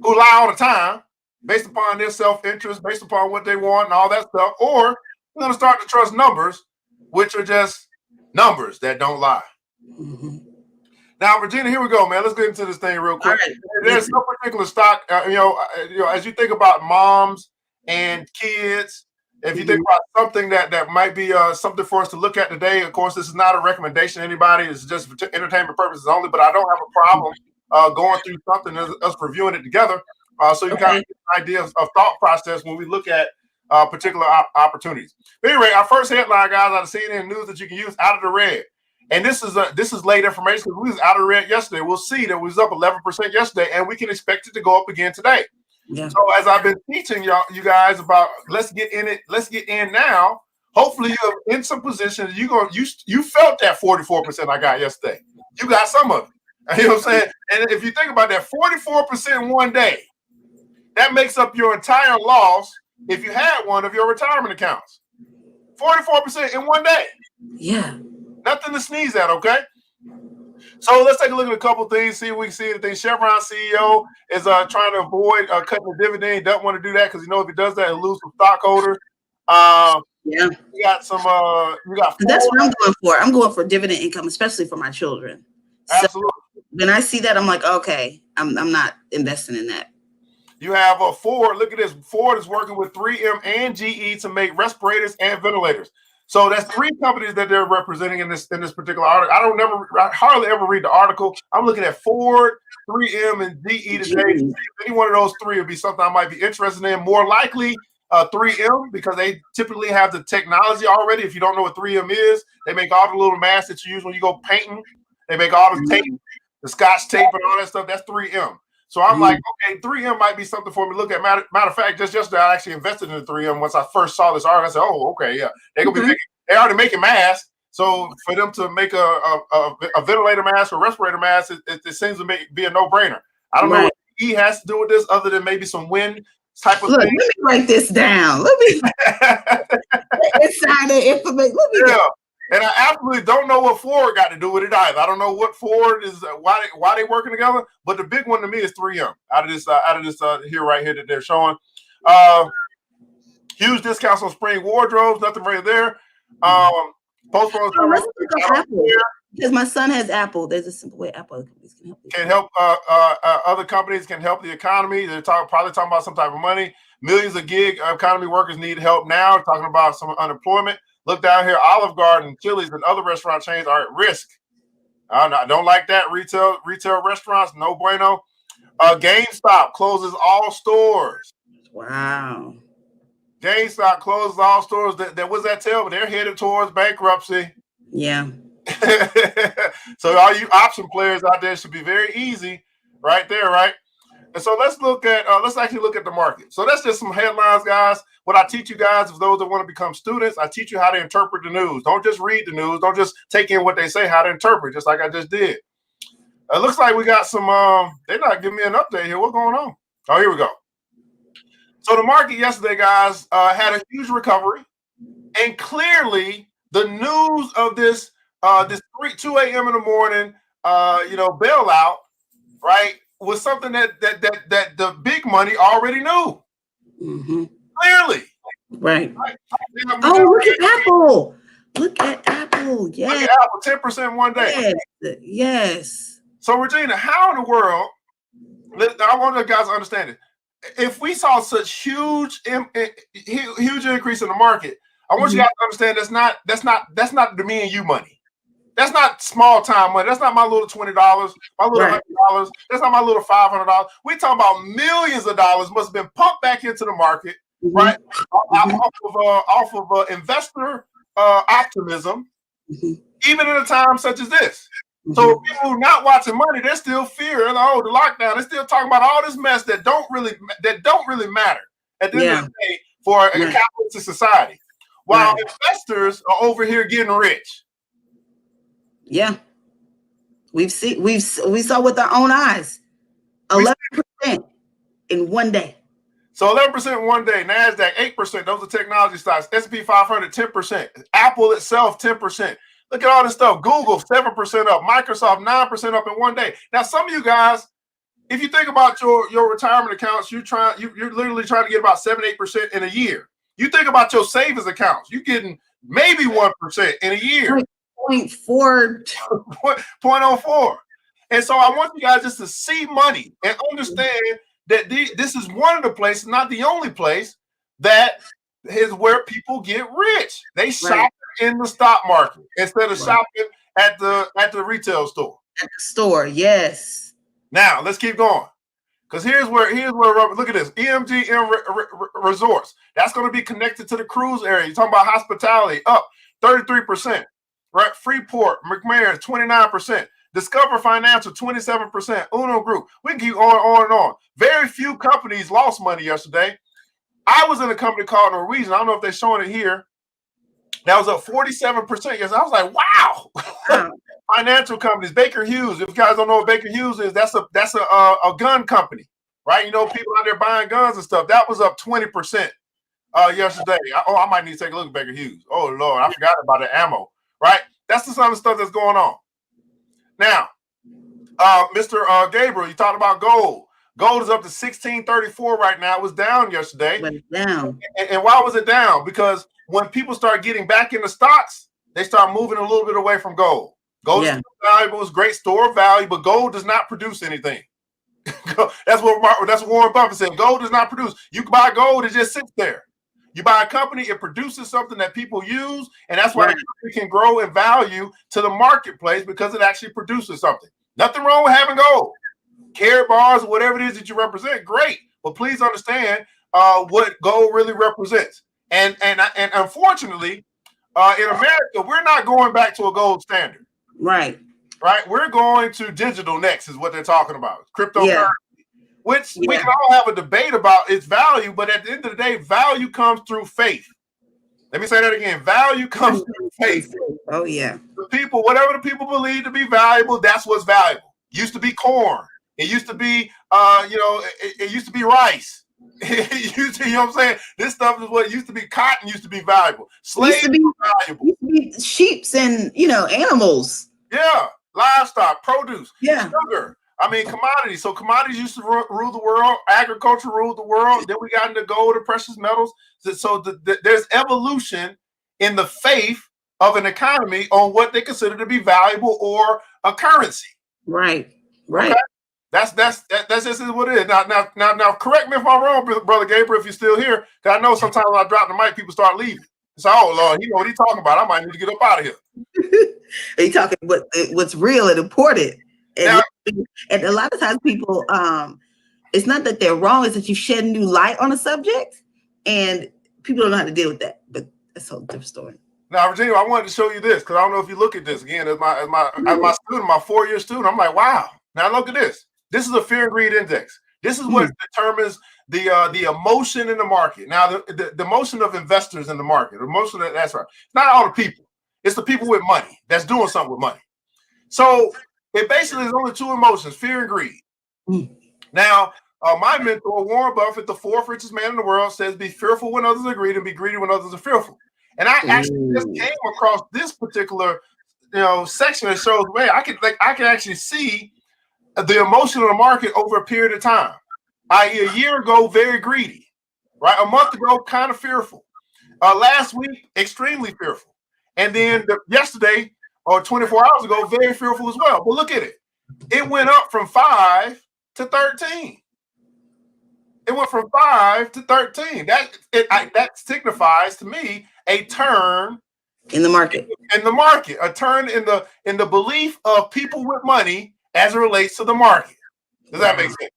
who lie all the time based upon their self-interest, based upon what they want and all that stuff, or you're going to start to trust numbers, which are just numbers that don't lie. Now, Regina, here we go, man. Let's get into this thing real quick. Right. There's no particular stock, as you think about moms and kids, if you think about something that might be something for us to look at today. Of course, this is not a recommendation to anybody. It's just for entertainment purposes only, but I don't have a problem going through something, us reviewing it together, so you kind of get an idea of thought process when we look at particular opportunities. But anyway, our first headline, guys, out of CNN News that you can use, out of the red. And this is late information because we was out of the red yesterday. We'll see that we was up 11% yesterday, and we can expect it to go up again today. Yeah. So as I've been teaching you guys about, let's get in it, let's get in now. Hopefully you're in some position. You felt that 44% I got yesterday. You got some of it. You know what I'm saying? And if you think about that, 44% in one day, that makes up your entire loss if you had one of your retirement accounts. 44% in one day. Yeah. Nothing to sneeze at, okay? So let's take a look at a couple things, see if we can see anything. Chevron CEO is trying to avoid cutting the dividend. He doesn't want to do that because if he does that, he'll lose some stockholders. Yeah. You got some. You got. That's what I'm going for. I'm going for dividend income, especially for my children. Absolutely. So when I see that, I'm like, okay, I'm not investing in that. You have a Ford. Look at this. Ford is working with 3M and GE to make respirators and ventilators. So that's three companies that they're representing in this particular article. I hardly ever read the article. I'm looking at Ford, 3M, and GE today. Any one of those three would be something I might be interested in. More likely 3M, because they typically have the technology already. If you don't know what 3M is, they make all the little masks that you use when you go painting. They make all the tape, the Scotch tape and all that stuff. That's 3M. So I'm like, okay, 3M might be something for me to look at. Matter of fact, just yesterday, I actually invested in 3M. Once I first saw this article, I said, oh, okay, yeah. They're gonna be they're already making masks. So for them to make a ventilator mask or respirator mask, it seems to be a no-brainer. I don't know what he has to do with this other than maybe some wind type of thing. Let me write this down. Let me inside the information. And I absolutely don't know what Ford got to do with it either. I don't know what Ford is, why they working together. But the big one to me is 3M out of this here right here that they're showing. Huge discounts on spring wardrobes. Nothing right there. Postpone let's look up Apple, because my son has Apple. There's a simple way Apple can help. Other companies can help the economy. They're probably talking about some type of money. Millions of gig economy workers need help now. Talking about some unemployment. Look down here. Olive Garden, Chili's, and other restaurant chains are at risk. I don't like that. Retail restaurants, no bueno. GameStop closes all stores. Wow. GameStop closes all stores. That was that tell, but they're headed towards bankruptcy. Yeah. So all you option players out there should be very easy, right there, right? And so let's actually look at the market. So that's just some headlines, guys. What I teach you guys is those that want to become students, I teach you how to interpret the news. Don't just read the news. Don't just take in what they say, how to interpret, just like I just did. It looks like we got some, they're not giving me an update here. What's going on? Oh, here we go. So the market yesterday, guys, had a huge recovery. And clearly the news of this 2 a.m. in the morning, bailout, right, was something that the big money already knew. Mm-hmm. Clearly. Right. Oh, look at Apple. Look at Apple. Yes. Look at Apple, 10% one day. Yes. So, Regina, how in the world, I want you guys to understand it. If we saw such huge increase in the market, I want you guys to understand that's not the me and you money. That's not small time money. That's not my little $20, my little $100. That's not my little $500. We're talking about millions of dollars must have been pumped back into the market, right? Off of investor optimism, even in a time such as this. So people who are not watching money, they're still fearing, the lockdown. They're still talking about all this mess that don't really matter at the end of the day for a capitalist society. While investors are over here getting rich. Yeah, we saw with our own eyes, 11% in one day. So 11% in one day. Nasdaq 8%. Those are technology stocks. S&P 500 10%. Apple itself 10%. Look at all this stuff. Google 7% up. Microsoft 9% up in one day. Now, some of you guys, if you think about your retirement accounts, you're literally trying to get about 7-8% in a year. You think about your savings accounts, you're getting maybe 1% in a year. 0.04. And so I want you guys just to see money and understand that this is one of the places, not the only place, that is where people get rich. They shop in the stock market instead of shopping at the retail store. At the store, yes. Now let's keep going. Because here's where look at this. EMGM Resorts. That's going to be connected to the cruise area. You're talking about hospitality, up 33%. Right? Freeport, McMahon, 29%. Discover Financial, 27%. Uno Group. We can keep on and on. Very few companies lost money yesterday. I was in a company called Regina. I don't know if they're showing it here. That was up 47%. Yes, I was like, wow. Financial companies, Baker Hughes. If you guys don't know what Baker Hughes is, that's a gun company, right? You know, people out there buying guns and stuff. That was up 20% yesterday. I might need to take a look at Baker Hughes. Oh Lord, I forgot about the ammo. Right? That's the some of the stuff that's going on. Now, Mr. Gabriel, you talked about gold. Gold is up to 1634 right now. It was down yesterday. Went down. And why was it down? Because when people start getting back into stocks, they start moving a little bit away from gold. Gold is valuable, it's a great store of value, but gold does not produce anything. That's what Warren Buffett said. Gold does not produce. You can buy gold, it just sits there. You buy a company, it produces something that people use, and that's why the company can grow in value to the marketplace, because it actually produces something. Nothing wrong with having gold. Carrot bars, whatever it is that you represent, great. But please understand what gold really represents. And unfortunately, in America, we're not going back to a gold standard. Right. We're going to digital next, is what they're talking about. Cryptocurrency. Which we can all have a debate about its value, but at the end of the day, value comes through faith. Let me say that again. Value comes through faith. Oh, yeah. The people, whatever the people believe to be valuable, that's what's valuable. It used to be corn. It used to be, it used to be rice. It used to, you know what I'm saying? This stuff is what used to be. Cotton used to be valuable. Slaves were valuable. Used to be sheep and, animals. Yeah. Livestock, produce, sugar. I mean, commodities. So commodities used to rule the world. Agriculture ruled the world. Then we got into gold and precious metals. So there's evolution in the faith of an economy on what they consider to be valuable or a currency. Right. Right. Okay? That's just what it is. Now, correct me if I'm wrong, Brother Gabriel, if you're still here. Because I know sometimes when I drop the mic, people start leaving. So, oh Lord, you know what he's talking about. I might need to get up out of here. Are you talking what's real and important? And, Now, and a lot of times people, it's not that they're wrong, it's that you shed new light on a subject and people don't know how to deal with that. But that's a whole different story. Now, Regina, I wanted to show you this because I don't know if you look at this again as my student, my 4-year student. I'm like, wow. Now look at this. This is a fear and greed index. This is what determines the emotion in the market. Now, the emotion of investors in the market, the emotion that's right. It's not all the people. It's the people with money that's doing something with money. So it basically is only 2 emotions: fear and greed. Now, my mentor, Warren Buffett, the 4th richest man in the world, says, "Be fearful when others are greedy, and be greedy when others are fearful." And I actually just came across this particular, section that shows, man, I can actually see the emotion of the market over a period of time. I.e., a year ago, very greedy, right? A month ago, kind of fearful. Last week, extremely fearful. And then yesterday, or 24 hours ago, very fearful as well. But look at it. It went up from 5 to 13. It went from 5 to 13. That signifies to me a turn in the market. A turn in the belief of people with money as it relates to the market. Does that make sense?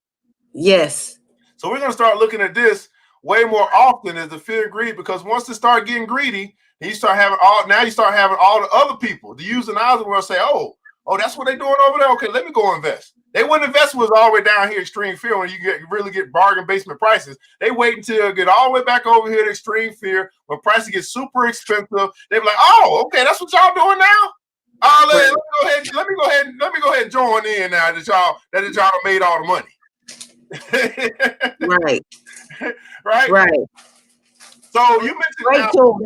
Yes. So we're going to start looking at this way more often as the fear and greed, because once they start getting greedy, you start having all the other people, the users and eyes of the world say, oh, that's what they're doing over there. Okay, let me go invest. They wouldn't invest was all the way down here, extreme fear, when you really get bargain basement prices. They wait until it get all the way back over here to extreme fear. When prices get super expensive, they be like, oh, okay, that's what y'all doing now? Let me go ahead and join in now that y'all made all the money. Right. So you mentioned great tool.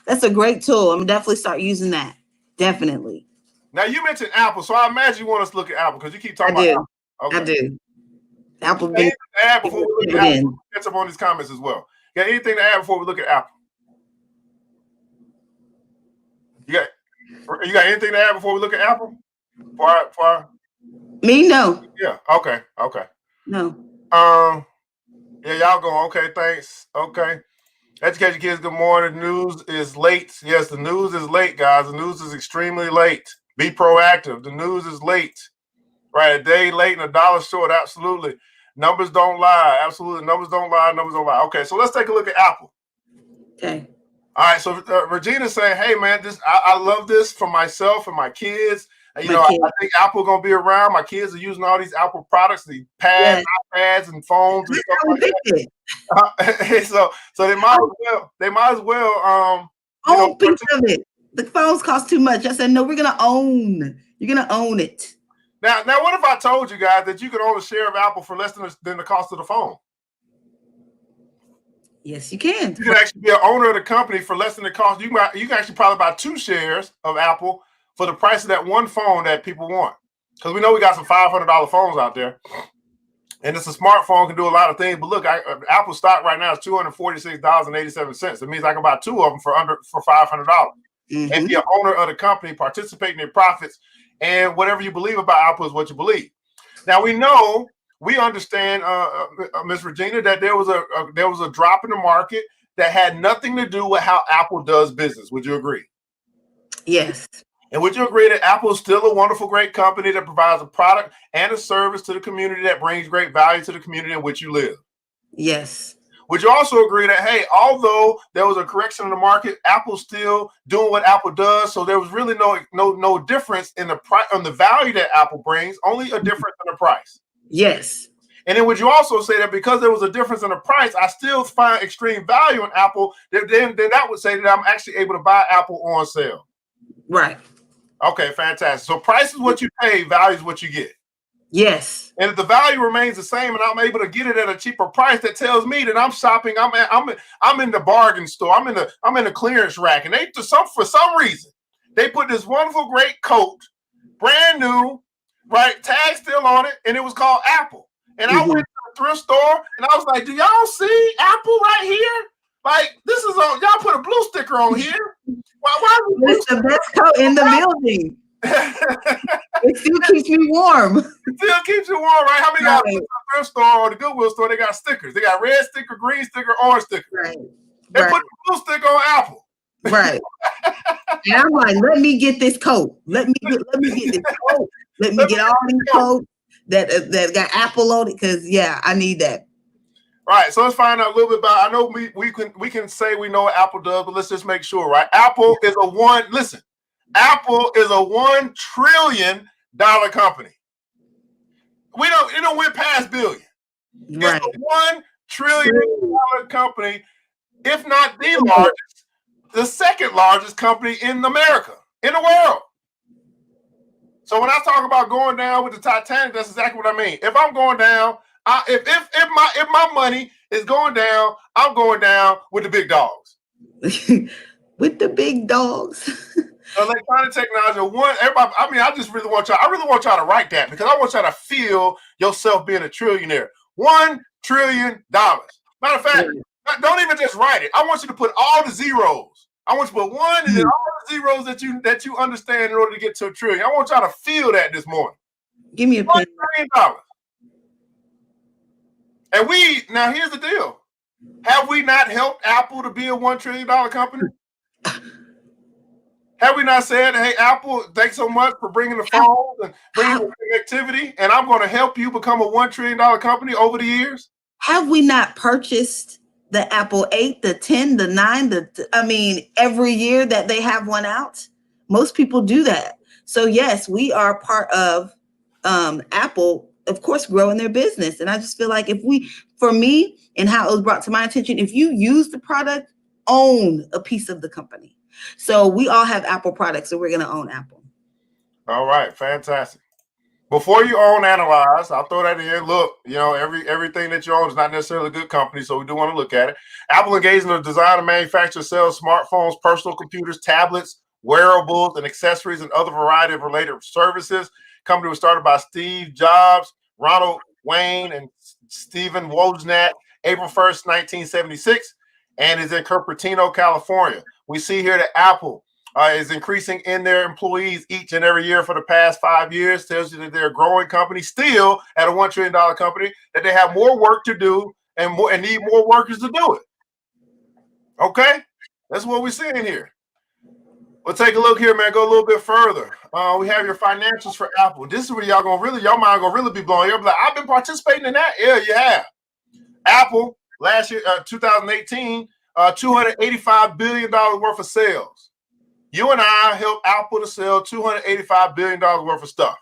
That's a great tool. I'm definitely start using that. Definitely. Now you mentioned Apple, so I imagine you want us to look at Apple because you keep talking about Apple. Okay. I do. Apple. Anything to add before we look at Apple? Catch up on these comments as well. Got anything to add before we look at Apple? You got anything to add before we look at Apple? Me, no. Yeah. Okay. No. Yeah, y'all go. Okay, thanks. Okay. Education kids, good morning. The news is late. Yes, the news is late, guys. The news is extremely late. Be proactive. The news is late. Right, a day late and $1 short. Absolutely. Numbers don't lie. Absolutely. Numbers don't lie. Okay, so let's take a look at Apple. Okay. All right, so Regina's saying, hey, man, I love this for myself and my kids. I think Apple going to be around. My kids are using all these Apple products, the pads, iPads, and phones and stuff like that. So they might as well. Piece of it. The phones cost too much. I said, no, you're gonna own it. Now, what if I told you guys that you could own a share of Apple for less than the cost of the phone? Yes, you can. You can actually be an owner of the company for less than the cost. You can actually probably buy 2 shares of Apple for the price of that one phone that people want. Because we know we got some $500 phones out there. And it's a smartphone, can do a lot of things. But look, Apple stock right now is $246.87. It means I can buy 2 of them for $500. And be an owner of the company, participate in their profits, and whatever you believe about Apple is what you believe. Now we understand, Ms. Regina, that there was a drop in the market that had nothing to do with how Apple does business. Would you agree? Yes. And would you agree that Apple is still a wonderful, great company that provides a product and a service to the community that brings great value to the community in which you live? Yes. Would you also agree that, hey, although there was a correction in the market, Apple's still doing what Apple does, so there was really no difference in the price on the value that Apple brings, only a difference in the price? Yes. And then would you also say that because there was a difference in the price, I still find extreme value in Apple, then that would say that I'm actually able to buy Apple on sale? Right. Okay, fantastic. So price is what you pay, value is what you get. Yes. And if the value remains the same and I'm able to get it at a cheaper price, that tells me that I'm shopping. I'm in the bargain store. I'm in the clearance rack. And for some reason, they put this wonderful, great coat, brand new, right? Tag still on it, and it was called Apple. And I went to a thrift store, and I was like, "Do y'all see Apple right here? Like, this is on. Y'all put a blue sticker on here. Why It's the best coat in the building. It still keeps me warm. It still keeps you warm, right? How many y'all go to the thrift store or the Goodwill store? They got stickers. They got red sticker, green sticker, orange sticker. Right. They put the blue sticker on Apple. Right. And I'm like, let me get this coat. Let me get this coat. Let me get all these coats that got Apple on it, because I need that. Right. So let's find out a little bit about. I know we can say we know what Apple does, but let's just make sure, right? Apple is a $1 trillion company. It don't went past billion. Right. It's a $1 trillion company, if not the largest, the second largest company in America, in the world. So when I talk about going down with the Titanic, that's exactly what I mean. If I'm going down, if my money is going down, I'm going down with the big dogs. With the big dogs. Electronic technology, everybody. I mean, I really want y'all to write that, because I want y'all to feel yourself being a trillionaire. $1 trillion. Matter of fact, don't even just write it. I want you to put all the zeros. I want you to put one and then all the zeros that you understand in order to get to a trillion. I want y'all to feel that this morning. Give me a $1 pen. trillion. And now here's the deal. Have we not helped Apple to be a $1 trillion company? Have we not said, hey, Apple, thanks so much for bringing the phones and bringing the connectivity, and I'm going to help you become a $1 trillion company over the years? Have we not purchased the Apple 8, the 10, the 9, every year that they have one out? Most people do that. So yes, we are part of Apple, of course, growing their business. And I just feel like for me, and how it was brought to my attention, if you use the product, own a piece of the company. So we all have Apple products, so we're going to own Apple. All right, fantastic. Before you own Analyze, I'll throw that in. Look, everything that you own is not necessarily a good company, so we do want to look at it. Apple engaged in the design and manufacture, sales, smartphones, personal computers, tablets, wearables, and accessories, and other variety of related services. Company was started by Steve Jobs, Ronald Wayne, and Stephen Wozniak, April 1st, 1976, and is in Cupertino, California. We see here that Apple is increasing in their employees each and every year for the past 5 years. Tells you that they're a growing company, still at a $1 trillion company, that they have more work to do and need more workers to do it. Okay? That's what we're seeing here. We'll take a look here, man. Go a little bit further. We have your financials for Apple. This is where your mind gonna really be blown. You'll be like, I've been participating in that. Yeah, you have. Apple last year, 2018, $285 billion worth of sales. You and I helped Apple to sell $285 billion worth of stuff.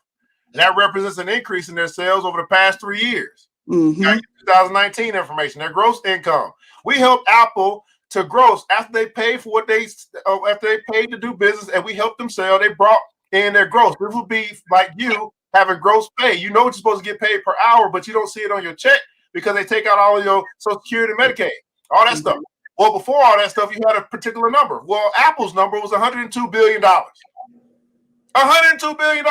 And that represents an increase in their sales over the past 3 years. 2019 information, their gross income. We helped Apple to gross after they paid for after they paid to do business, and we helped them sell. They brought in their gross. This would be like you having gross pay. You know what you're supposed to get paid per hour, but you don't see it on your check because they take out all of your Social Security and Medicaid, all that stuff. Well, before all that stuff, you had a particular number. Well, Apple's number was $102 billion. $102 billion.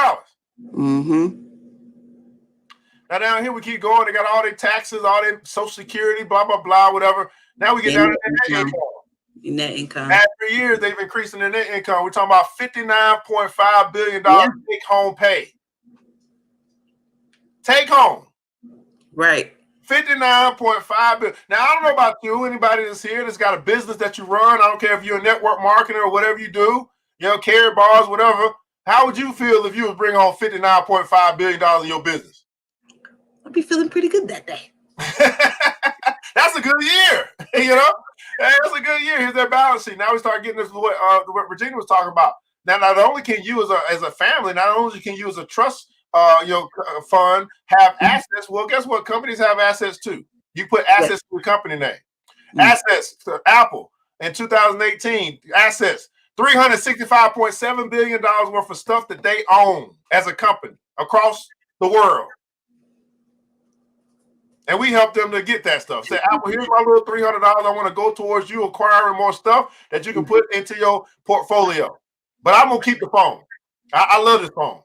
Now down here we keep going. They got all their taxes, all their Social Security, blah, blah, blah, whatever. Now we get down to net income. Net income. After years, they've increased in their net income. We're talking about $59.5 billion take home pay. Take home. Right. $59.5 billion. Now, I don't know about you, anybody that's here that's got a business that you run. I don't care if you're a network marketer or whatever you do, carry bars, whatever. How would you feel if you was bringing home $59.5 billion in your business? I'd be feeling pretty good that day. That's a good year, That's a good year. Here's their balance sheet. Now we start getting this what Regina was talking about. Now, not only can you as a family, not only can you as a trust fund have assets. Well, guess what? Companies have assets too. You put assets to the company name. Assets to Apple in 2018. Assets $365.7 billion worth of stuff that they own as a company across the world. And we help them to get that stuff. Say, Apple, here's my little $300 I want to go towards you acquiring more stuff that you can put into your portfolio. But I'm going to keep the phone. I love this phone.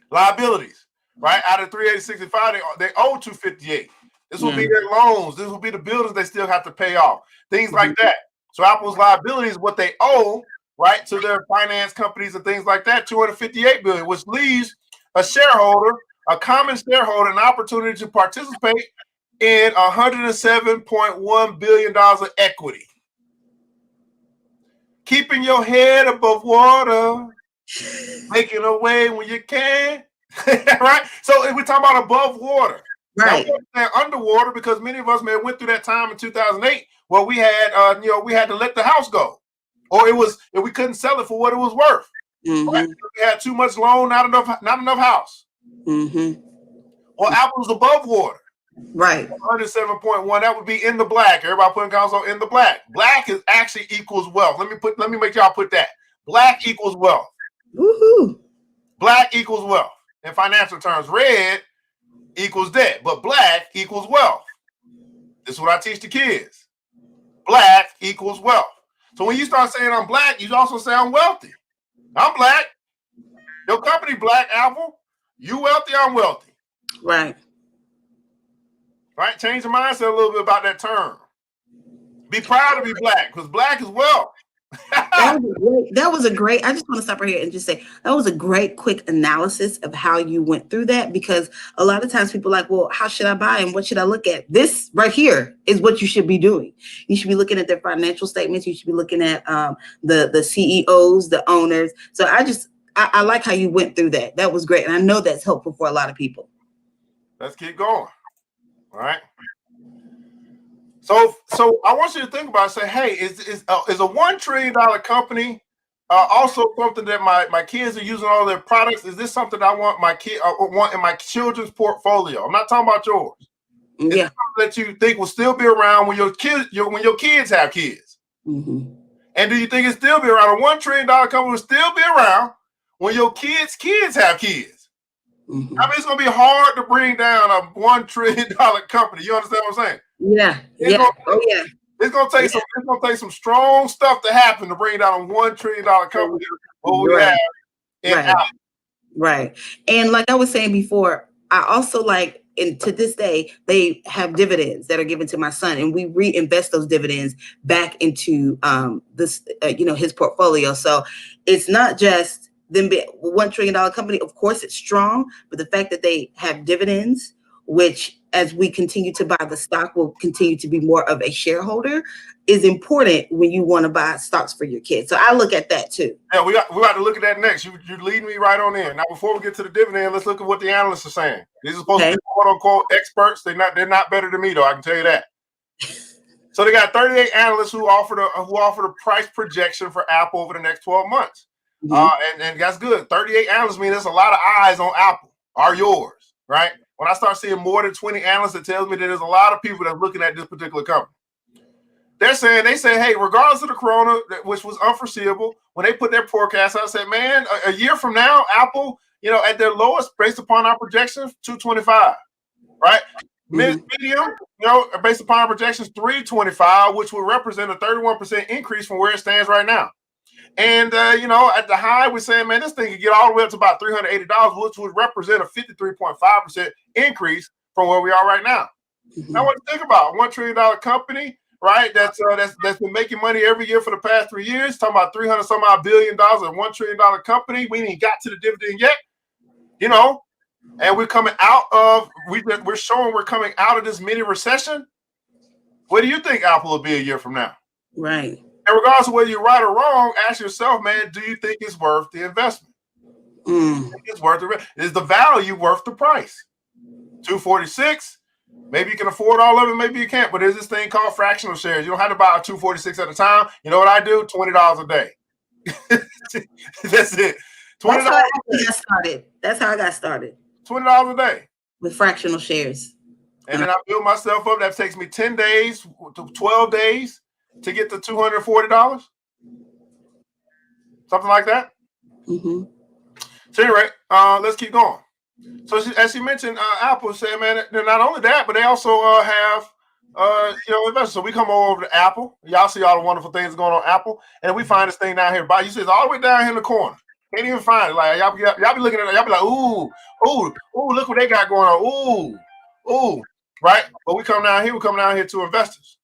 Liabilities, right? Out of 380.65, they owe 258. This will be their loans. This will be the buildings they still have to pay off. Things like that. So Apple's liability is what they owe, right, to their finance companies and things like that, 258 billion, which leaves a shareholder, a common shareholder, an opportunity to participate in $107.1 billion of equity. Keeping your head above water, making a way when you can, right? So if we talk about above water, right? Now, underwater, because many of us may have went through that time in 2008 where we had, we had to let the house go, or if we couldn't sell it for what it was worth. Right? We had too much loan, not enough house. Well, Apple's above water. Right. 107.1, that would be in the black. Everybody putting console in the black. Black is actually equals wealth. Let me make y'all put that. Black equals wealth. Woohoo. Black equals wealth. In financial terms, red equals debt, but black equals wealth. This is what I teach the kids. Black equals wealth. So when you start saying I'm black, you also say I'm wealthy. I'm black. Your company black, Apple. You wealthy, I'm wealthy. Right. Right? Change your mindset a little bit about that term. Be proud to be black, because black is wealth. That was a great, I just want to stop right here and just say that was a great quick analysis of how you went through that, because a lot of times people are like, well, how should I buy and what should I look at? This right here is what you should be doing. You should be looking at their financial statements. You should be looking at the CEOs, the owners. So I like how you went through that. That was great. And I know that's helpful for a lot of people. Let's keep going. All right. So I want you to think about it. Say, hey, is a $1 trillion company also something that my kids are using all their products? Is this something I want want in my children's portfolio? I'm not talking about yours. Yeah. Is it something that you think will still be around when your kids have kids? And do you think it'll still be around? A $1 trillion company will still be around when your kids have kids? I mean, it's gonna be hard to bring down a $1 trillion company. You understand what I'm saying? Yeah. It's gonna take some strong stuff to happen to bring down a $1 trillion company. Right. And like I was saying before, I also like, and to this day, they have dividends that are given to my son, and we reinvest those dividends back into this, his portfolio. So it's not just them being $1 trillion company. Of course, it's strong, but the fact that they have dividends, which as we continue to buy the stock, will continue to be more of a shareholder, is important when you want to buy stocks for your kids. So I look at that too. Yeah, we got to look at that next. You're leading me right on in. Now, before we get to the dividend, let's look at what the analysts are saying. These are supposed to be quote unquote experts. They're not better than me though. I can tell you that. So they got 38 analysts who offered a price projection for Apple over the next 12 months. And that's good. 38 analysts mean there's a lot of eyes on Apple. Are yours, right? When I start seeing more than 20 analysts, it tells me that there's a lot of people that are looking at this particular company. They say, hey, regardless of the corona, which was unforeseeable, when they put their forecast out, I said, man, a year from now, Apple, at their lowest, based upon our projections, 225, right? Medium, based upon our projections, 325, which would represent a 31% increase from where it stands right now. And, at the high, we're saying, man, this thing could get all the way up to about $380, which would represent a 53.5% increase from where we are right now. Now, what do you think about $1 trillion company, right? That's been making money every year for the past 3 years, talking about $300-some-odd billion, a $1 trillion company. We ain't got to the dividend yet, and we're coming out of, we're showing we're coming out of this mini recession. What do you think Apple will be a year from now? Right. And regardless of whether you're right or wrong, ask yourself, man, do you think it's worth the investment? It's worth is the value worth the price? 246. Maybe you can afford all of it, maybe you can't. But there's this thing called fractional shares. You don't have to buy a 246 at a time. You know what I do? $20 a day. That's it. $20 That's how I got started. That's how I got started. $20 a day with fractional shares. And then I build myself up. That takes me 10 days to 12 days to get to $240. Something like that. So anyway, let's keep going. So as you mentioned, Apple said, man, they're not only that, but they also have, investors. So we come over to Apple. Y'all see all the wonderful things going on Apple, and we find this thing down here. You see it's all the way down here in the corner. Can't even find it. Like y'all be looking at it, y'all be like, ooh, look what they got going on. Ooh, right? But we come down here to investors.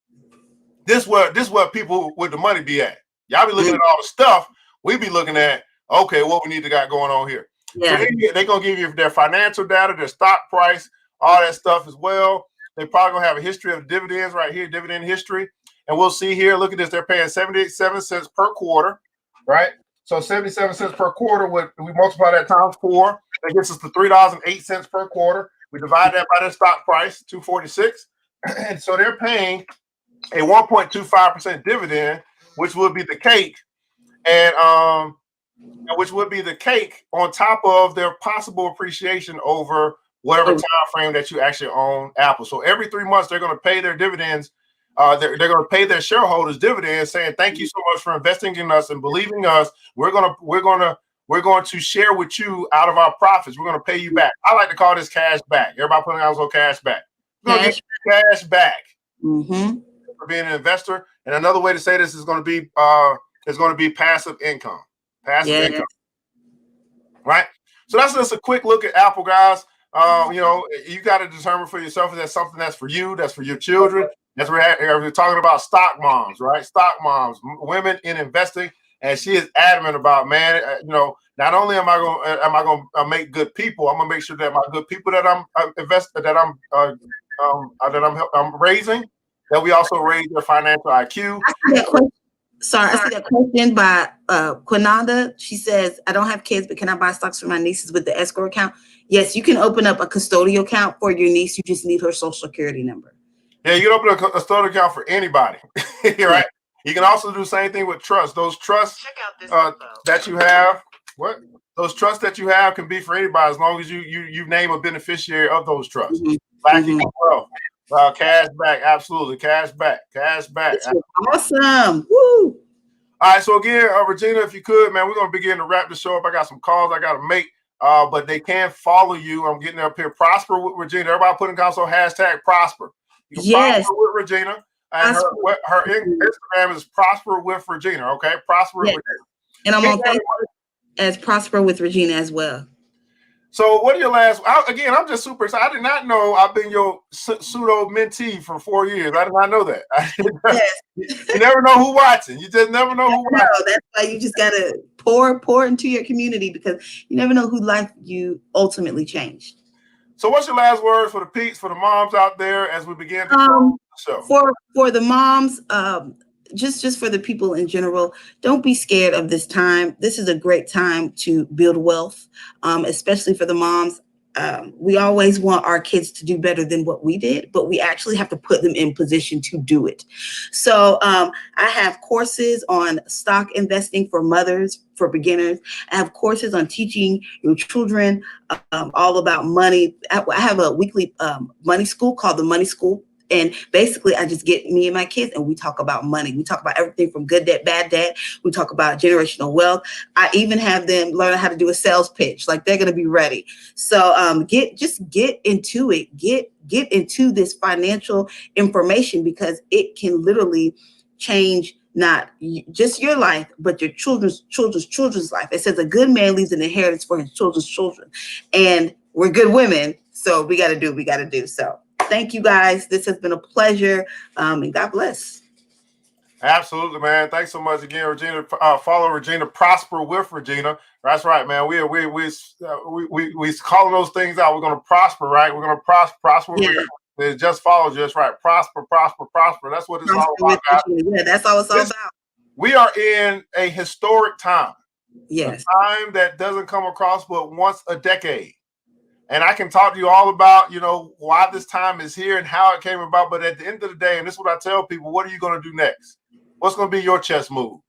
This what people with the money be at. Y'all be looking at all the stuff. We be looking at, okay, what we need to got going on here. Yeah. So they gonna give you their financial data, their stock price, all that stuff as well. They probably gonna have a history of dividends right here, dividend history. And we'll see here, look at this, they're paying 77 cents per quarter, right? So 77 cents per quarter, we multiply that times 4, that gets us to $3.08 per quarter. We divide that by their stock price, 246. And so they're paying a 1.25% dividend, which would be the cake, and which would be the cake on top of their possible appreciation over whatever time frame that you actually own Apple. So every 3 months, they're going to pay their dividends. They're going to pay their shareholders dividends, saying thank you so much for investing in us and believing us. We're going to share with you out of our profits. We're going to pay you back. I like to call this cash back. Everybody putting out cash back. We're going to get cash back. Mm-hmm. For being an investor. And another way to say this is going to be passive income. Passive income. Right? So that's just a quick look at Apple, guys. You got to determine for yourself if that's something that's for you, that's for your children. That's we're talking about stock moms, right? Stock moms, women in investing, and she is adamant about, man. Not only am I going to make good people, I'm going to make sure that my good people that I'm raising, that we also raise their financial IQ. I see that question by Quinanda. She says, I don't have kids, but can I buy stocks for my nieces with the escrow account? Yes, you can open up a custodial account for your niece. You just need her social security number. Yeah, you can open a custodial account for anybody. Right? You can also do the same thing with trust. Those trusts that you have, those trusts that you have can be for anybody as long as you name a beneficiary of those trusts. Cash back, absolutely. Cash back. Awesome. Woo. All right, so again, Regina, if you could, man, we're going to begin to wrap the show up. I got some calls I got to make, but they can follow you. I'm getting up here. Prosper with Regina. Everybody put in console #prosper. You can prosper with Regina. And her Instagram is Prosper with Regina, okay? Prosper with Regina. And I'm on Facebook as Prosper with Regina as well. So what are your last? Again, I'm just super excited. I did not know I've been your pseudo mentee for 4 years. I did not know that. You never know who's watching. You just never know who's watching. That's why you just gotta pour into your community, because you never know who life you ultimately changed. So what's your last words for the peeps, for the moms out there as we begin to the show? For the moms, just for the people in general, don't be scared of this time. This is a great time to build wealth, especially for the moms. We always want our kids to do better than what we did, but we actually have to put them in position to do it. So I have courses on stock investing for mothers, for beginners. I have courses on teaching your children all about money. I have a weekly money school called the Money School. And basically, I just get me and my kids and we talk about money. We talk about everything from good debt, bad debt. We talk about generational wealth. I even have them learn how to do a sales pitch. Like, they're going to be ready. So get into it. Get into this financial information, because it can literally change not just your life, but your children's life. It says a good man leaves an inheritance for his children's children. And we're good women. So we got to do. So thank you, guys. This has been a pleasure. And God bless. Absolutely, man. Thanks so much again, Regina. Follow Regina, Prosper with Regina. That's right, man. We calling those things out. We're going to prosper, right? We're going to prosper. Yeah. It just follows you. That's right. Prosper. That's what it's all about. Yeah, that's all it's all about. We are in a historic time. Yes. A time that doesn't come across but once a decade. And I can talk to you all about, why this time is here and how it came about. But at the end of the day, and this is what I tell people, what are you going to do next? What's going to be your chess move?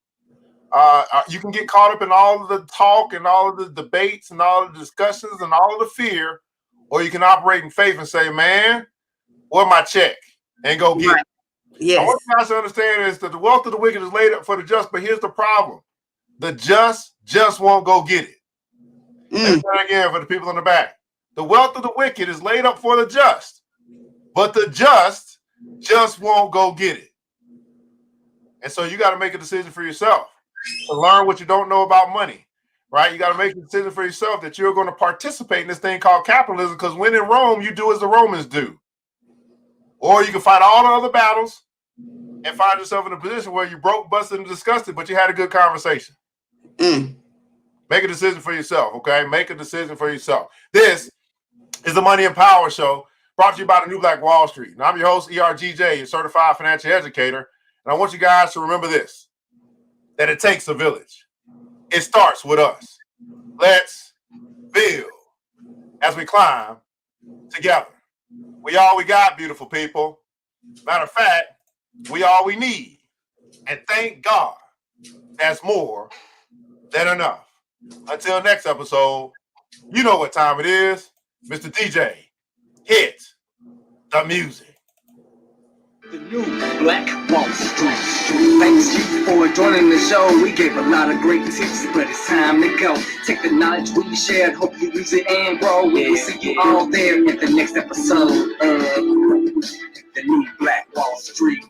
You can get caught up in all of the talk and all of the debates and all of the discussions and all of the fear, or you can operate in faith and say, man, where's my check? And go get it. Yes. What you guys to understand is that the wealth of the wicked is laid up for the just, but here's the problem. The just won't go get it. Let me say that again for the people in the back. The wealth of the wicked is laid up for the just, but the just won't go get it. And so you got to make a decision for yourself to learn what you don't know about money, right? You got to make a decision for yourself that you're going to participate in this thing called capitalism, because when in Rome, you do as the Romans do. Or you can fight all the other battles and find yourself in a position where you broke, busted, and disgusted, but you had a good conversation. Make a decision for yourself, okay? Make a decision for yourself. This is the Money and Power Show, brought to you by the New Black Wall Street. And I'm your host, ERGJ, your certified financial educator. And I want you guys to remember this, that it takes a village. It starts with us. Let's build as we climb together. We all we got, beautiful people. Matter of fact, we all we need. And thank God that's more than enough. Until next episode, you know what time it is. Mr. DJ, hit the music. The New Black Wall Street. Thanks you for joining the show. We gave a lot of great tips, but it's time to go. Take the knowledge we shared, hope you use it and grow. We will see you all there in the next episode of The New Black Wall Street.